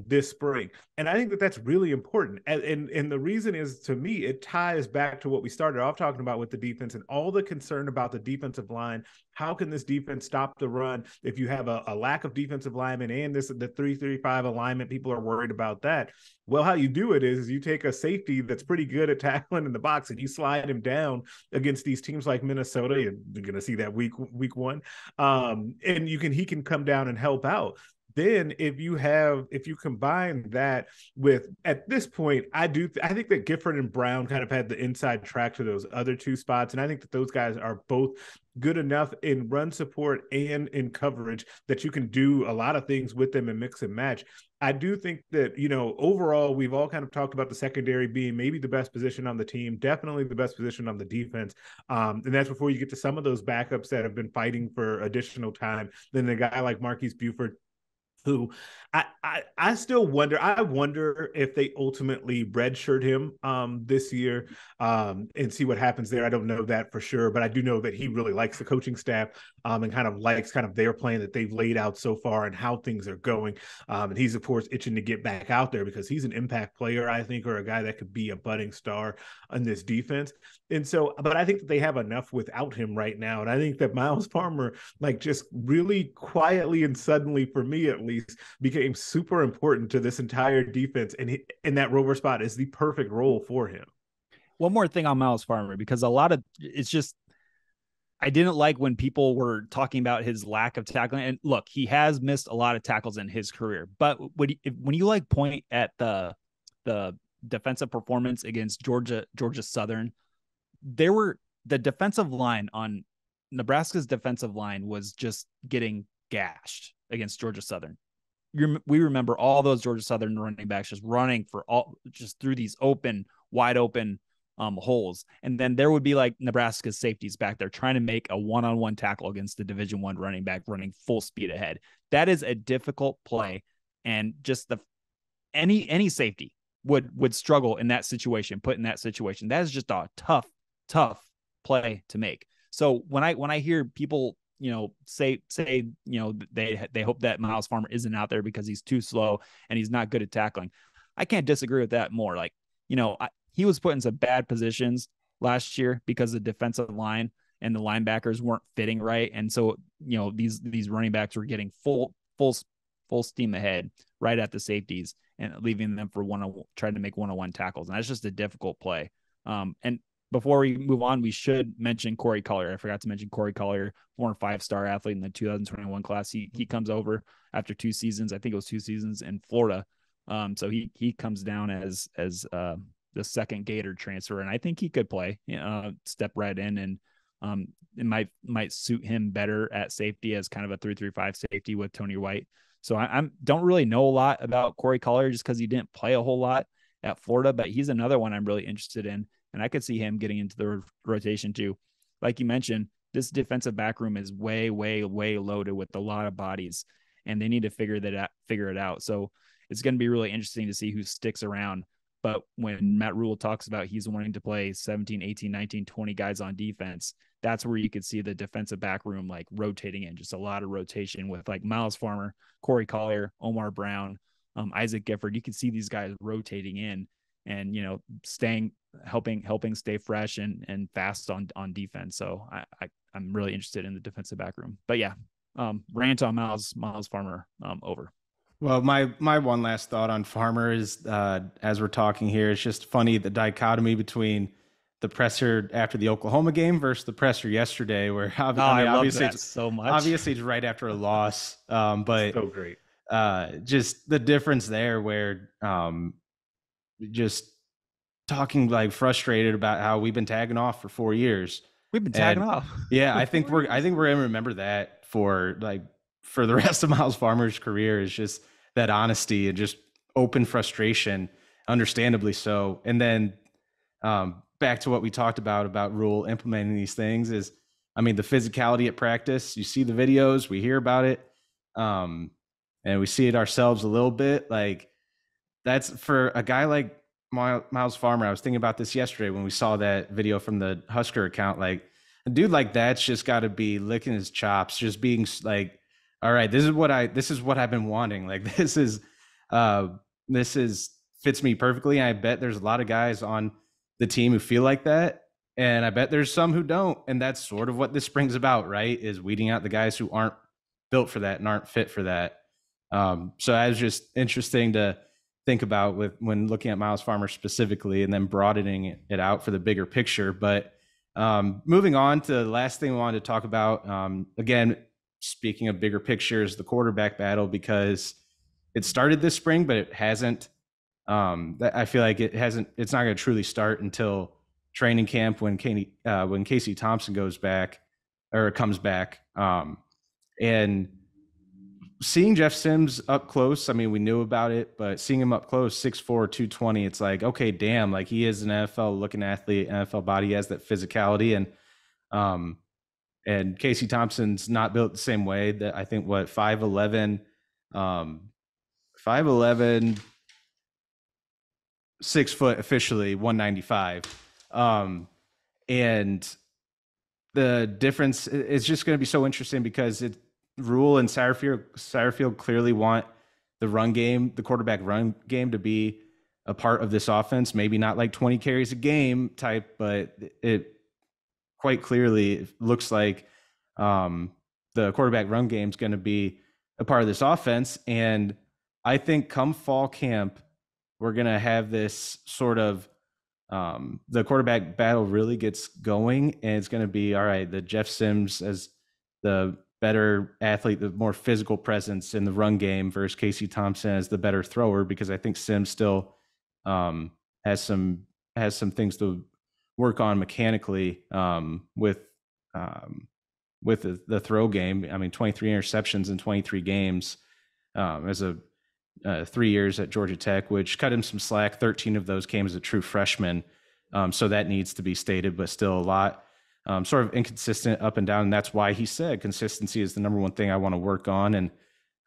this spring. And I think that that's really important. And the reason is, to me, it ties back to what we started off talking about with the defense and all the concern about the defensive line. How can this defense stop the run if you have a lack of defensive linemen and the 3-3-5 alignment? People are worried about that. Well, how you do it is you take a safety that's pretty good at tackling in the box and you slide him down against these teams like Minnesota. You're going to see that week one. And he can come down and help out. Then if you combine that with, at this point, I think that Gifford and Brown kind of had the inside track to those other two spots. And I think that those guys are both good enough in run support and in coverage that you can do a lot of things with them and mix and match. I do think that, overall, we've all kind of talked about the secondary being maybe the best position on the team, definitely the best position on the defense. And that's before you get to some of those backups that have been fighting for additional time. Then a guy like Marquise Buford, who I still wonder. I wonder if they ultimately redshirt him this year and see what happens there. I don't know that for sure, but I do know that he really likes the coaching staff and kind of likes kind of their plan that they've laid out so far and how things are going. And he's, of course, itching to get back out there because he's an impact player, I think, or a guy that could be a budding star in this defense. And so, but I think that they have enough without him right now. And I think that Miles Farmer, like, just really quietly and suddenly, for me at least, became super important to this entire defense. And in that rover spot is the perfect role for him. One more thing on Miles Farmer, because it's just, I didn't like when people were talking about his lack of tackling. And look, he has missed a lot of tackles in his career, but when you like point at the defensive performance against Georgia Southern, the defensive line on Nebraska's defensive line was just getting gashed against Georgia Southern. We remember all those Georgia Southern running backs just running just through these wide open holes. And then there would be like Nebraska's safeties back there trying to make a one-on-one tackle against the Division I running back running full speed ahead. That is a difficult play. And just any safety would struggle in that situation, put in that situation. That is just a tough play to make. So when I hear people, say, they hope that Miles Farmer isn't out there because he's too slow and he's not good at tackling, I can't disagree with that more. Like, he was put in some bad positions last year because the defensive line and the linebackers weren't fitting right. And so, these running backs were getting full steam ahead right at the safeties and leaving them for trying to make one-on-one tackles. And that's just a difficult play. And before we move on, we should mention Corey Collier. I forgot to mention Corey Collier, former 5-star athlete in the 2021 class. He comes over after 2 seasons. I think it was 2 seasons in Florida. So he comes down as the second Gator transfer, and I think he could play, step right in, and it might suit him better at safety as kind of a 3-3-5 safety with Tony White. So I don't really know a lot about Corey Collier just because he didn't play a whole lot at Florida, but he's another one I'm really interested in. And I could see him getting into the rotation too. Like you mentioned, this defensive back room is way, way, way loaded with a lot of bodies, and they need to figure it out. So it's going to be really interesting to see who sticks around. But when Matt Rhule talks about he's wanting to play 17, 18, 19, 20 guys on defense, that's where you could see the defensive back room like rotating in, just a lot of rotation with like Miles Farmer, Corey Collier, Omar Brown, Isaac Gifford. You can see these guys rotating in and, helping stay fresh and fast on defense. So I'm really interested in the defensive back room. But yeah, rant on Miles Farmer over. Well, my one last thought on Farmer is, as we're talking here, it's just funny, the dichotomy between the presser after the Oklahoma game versus the presser yesterday, where obviously it's so much. Obviously, it's right after a loss, but so great. Just the difference there, where just talking like frustrated about how we've been tagging off for 4 years. We've been tagging off. Yeah, I think we're gonna remember that for the rest of Miles Farmer's career, is just that honesty and just open frustration, understandably so. And then back to what we talked about Rhule implementing these things is, the physicality at practice. You see the videos, we hear about it, and we see it ourselves a little bit. Like, that's for a guy like Miles Farmer. I was thinking about this yesterday when we saw that video from the Husker account. Like, a dude like that's just got to be licking his chops, just being like, all right, this is what I've been wanting. Like, this is fits me perfectly. And I bet there's a lot of guys on the team who feel like that. And I bet there's some who don't. And that's sort of what this brings about, right? Is weeding out the guys who aren't built for that and aren't fit for that. So that was just interesting to think about when looking at Miles Farmer specifically, and then broadening it out for the bigger picture. But moving on to the last thing we wanted to talk about, again, speaking of bigger pictures, the quarterback battle, because it started this spring, but it hasn't. I feel like it's not going to truly start until training camp when Casey Thompson comes back. And seeing Jeff Sims up close, we knew about it, but seeing him up close, 6'4", 220, it's like, okay, damn, like, he is an NFL looking athlete, NFL body, he has that physicality. And Casey Thompson's not built the same way. That I think 5'11", 5'11", 6 foot, officially 195. And the difference is just going to be so interesting because Rhule and Satterfield clearly want the run game, the quarterback run game, to be a part of this offense. Maybe not like 20 carries a game type, but it quite clearly looks like the quarterback run game is going to be a part of this offense. And I think come fall camp, we're going to have this sort of the quarterback battle really gets going, and it's going to be, all right, the Jeff Sims as the better athlete, the more physical presence in the run game versus Casey Thompson as the better thrower, because I think Sims still has some things to work on mechanically with the throw game. I mean, 23 interceptions in 23 games as a 3 years at Georgia Tech, which cut him some slack. 13 of those came as a true freshman. So that needs to be stated, but still a lot sort of inconsistent up and down. And that's why he said consistency is the number one thing I want to work on. And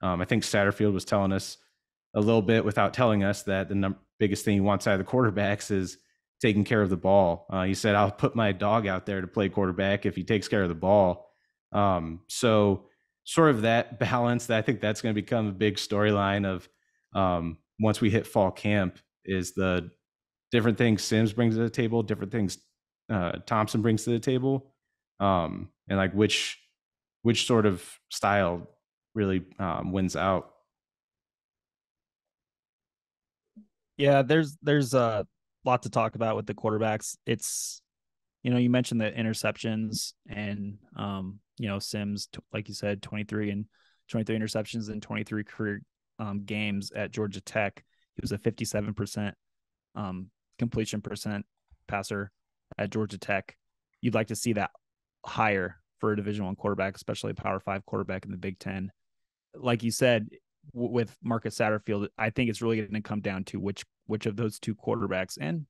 I think Satterfield was telling us a little bit without telling us that the biggest thing he wants out of the quarterbacks is taking care of the ball. He said, I'll put my dog out there to play quarterback if he takes care of the ball. So sort of that balance, that I think that's going to become a big storyline of once we hit fall camp, is the different things Sims brings to the table, different things Thompson brings to the table, and like which sort of style really wins out. Yeah, there's a lot to talk about with the quarterbacks. It's, you mentioned the interceptions, and Sims, like you said, 23 interceptions in 23 career games at Georgia Tech. He was a 57% completion percent passer at Georgia Tech. You'd like to see that higher for a Division I quarterback, especially a Power 5 quarterback in the Big Ten. Like you said, with Marcus Satterfield, I think it's really going to come down to which of those two quarterbacks, and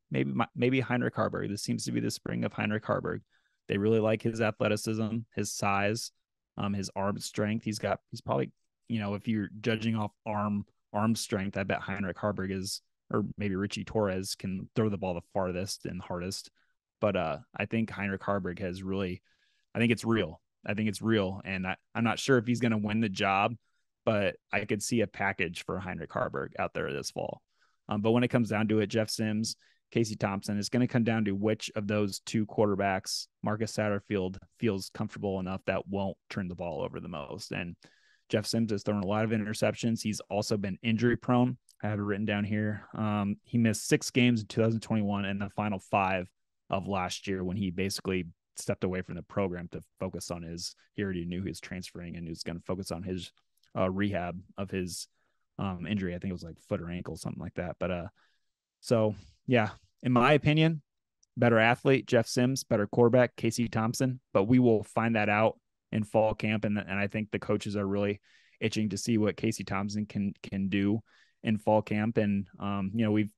maybe Heinrich Haarberg. This seems to be the spring of Heinrich Haarberg. They really like his athleticism, his size, his arm strength. He's probably, if you're judging off arm strength, I bet Heinrich Haarberg is, or maybe Richie Torres can throw the ball the farthest and hardest. But I think Heinrich Haarberg I think it's real. And I'm not sure if he's going to win the job, but I could see a package for Heinrich Haarberg out there this fall. But when it comes down to it, Jeff Sims, Casey Thompson, it's going to come down to which of those two quarterbacks Marcus Satterfield feels comfortable enough that won't turn the ball over the most. And Jeff Sims has thrown a lot of interceptions. He's also been injury prone. I have it written down here. He missed 6 games in 2021 and the final 5 of last year, when he basically stepped away from the program to focus on he already knew he was transferring, and he was going to focus on his rehab of his injury. I think it was like foot or ankle, something like that. But so yeah, in my opinion, better athlete, Jeff Sims, better quarterback, Casey Thompson. But we will find that out in fall camp, and I think the coaches are really itching to see what Casey Thompson can do in fall camp. And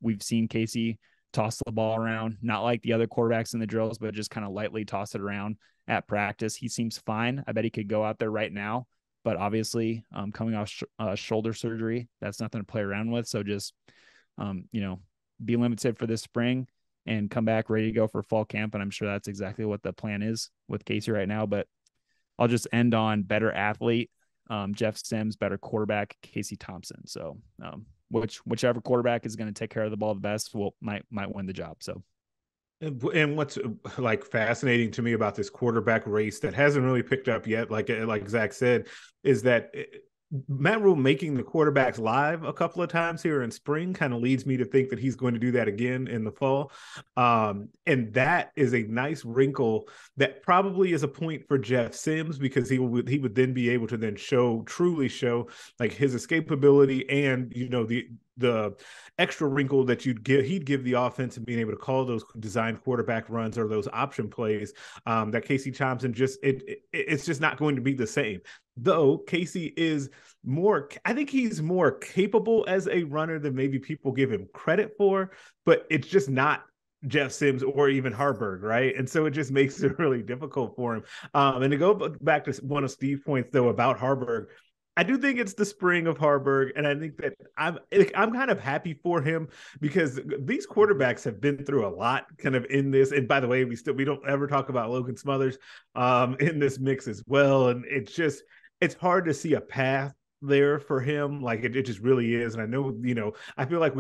we've seen Casey toss the ball around, not like the other quarterbacks in the drills, but just kind of lightly toss it around at practice. He seems fine. I bet he could go out there right now, but obviously coming off shoulder surgery, that's nothing to play around with. So just, be limited for this spring and come back ready to go for fall camp. And I'm sure that's exactly what the plan is with Casey right now. But I'll just end on better athlete, Jeff Sims, better quarterback, Casey Thompson. So whichever quarterback is going to take care of the ball the best might win the job. So, and what's like fascinating to me about this quarterback race that hasn't really picked up yet, like Zack said, is that Matt Rhule making the quarterbacks live a couple of times here in spring kind of leads me to think that he's going to do that again in the fall. And that is a nice wrinkle that probably is a point for Jeff Sims, because he would then be able to then truly show like his escapability and, the extra wrinkle that he'd give the offense and being able to call those designed quarterback runs or those option plays that Casey Thompson it's just not going to be the same. Though Casey is I think he's more capable as a runner than maybe people give him credit for, but it's just not Jeff Sims or even Haarberg, right? And so it just makes it really difficult for him. And to go back to one of Steve's points, though, about Haarberg, I do think it's the spring of Haarberg, and I think that I'm kind of happy for him because these quarterbacks have been through a lot, kind of in this. And by the way, we don't ever talk about Logan Smothers in this mix as well, and it's hard to see a path there for him. Like it just really is. And I know, I feel like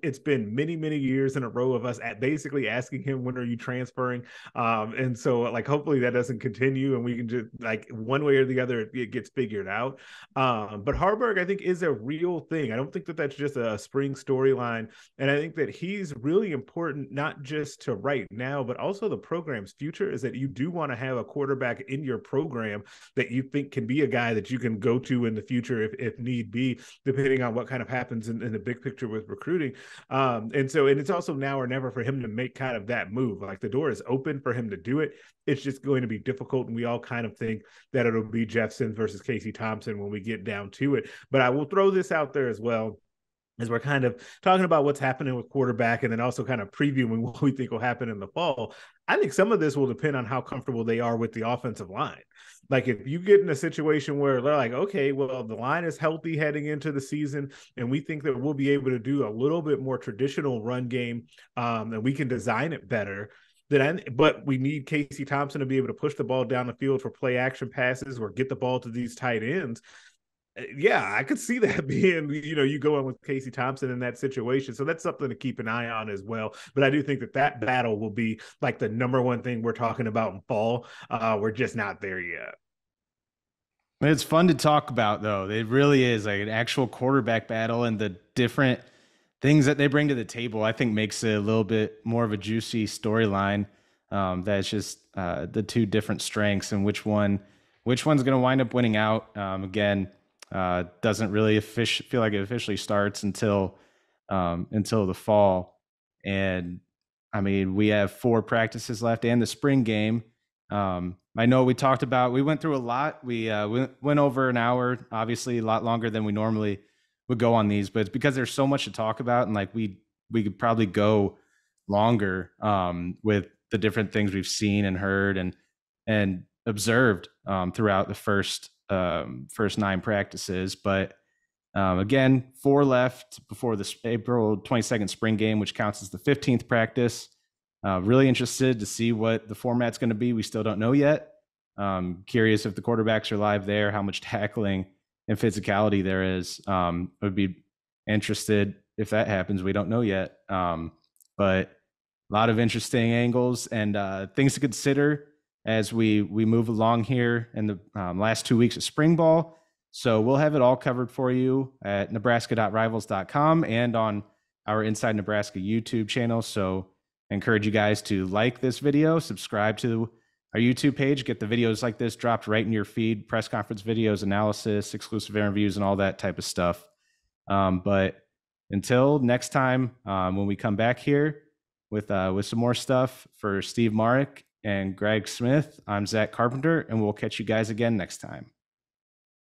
it's been many years in a row of us basically asking him, when are you transferring? And so like, hopefully that doesn't continue and we can just like one way or the other, it gets figured out. But Haarberg, I think, is a real thing. I don't think that that's just a spring storyline. And I think that he's really important, not just to right now, but also the program's future, is that you do want to have a quarterback in your program that you think can be a guy that you can go to in the future if need be, depending on what kind of happens in the big picture with recruiting. And it's also now or never for him to make kind of that move. Like the door is open for him to do it. It's just going to be difficult. And we all kind of think that it'll be Jeff Sims versus Casey Thompson when we get down to it. But I will throw this out there as well, as we're kind of talking about what's happening with quarterback and then also kind of previewing what we think will happen in the fall. I think some of this will depend on how comfortable they are with the offensive line. Like if you get in a situation where they're like, okay, well, the line is healthy heading into the season, and we think that we'll be able to do a little bit more traditional run game, and we can design it better. But we need Casey Thompson to be able to push the ball down the field for play action passes or get the ball to these tight ends. Yeah, I could see that being, you go in with Casey Thompson in that situation. So that's something to keep an eye on as well. But I do think that battle will be like the number one thing we're talking about in fall. We're just not there yet. It's fun to talk about, though. It really is like an actual quarterback battle, and the different things that they bring to the table, I think, makes it a little bit more of a juicy storyline. That's just the two different strengths and which one's going to wind up winning out. Again, doesn't really feel like it officially starts until the fall. And I mean, we have 4 practices left and the spring game. I know we went through a lot. We went over an hour, obviously a lot longer than we normally would go on these, but it's because there's so much to talk about. And like, we could probably go longer, with the different things we've seen and heard and observed, throughout the first 9 practices. But again, 4 left before the April 22nd spring game, which counts as the 15th practice. Really interested to see what the format's going to be. We still don't know yet. Curious if the quarterbacks are live there, how much tackling and physicality there is. Would be interested if that happens. We don't know yet. But a lot of interesting angles and things to consider as we move along here in the last 2 weeks of spring ball. So we'll have it all covered for you at nebraska.rivals.com and on our Inside Nebraska YouTube channel. So I encourage you guys to like this video, subscribe to our YouTube page, get the videos like this dropped right in your feed, press conference videos, analysis, exclusive interviews, and all that type of stuff. But until next time, when we come back here with some more stuff for Steve Marik and Greg Smith, I'm Zack Carpenter, and we'll catch you guys again next time.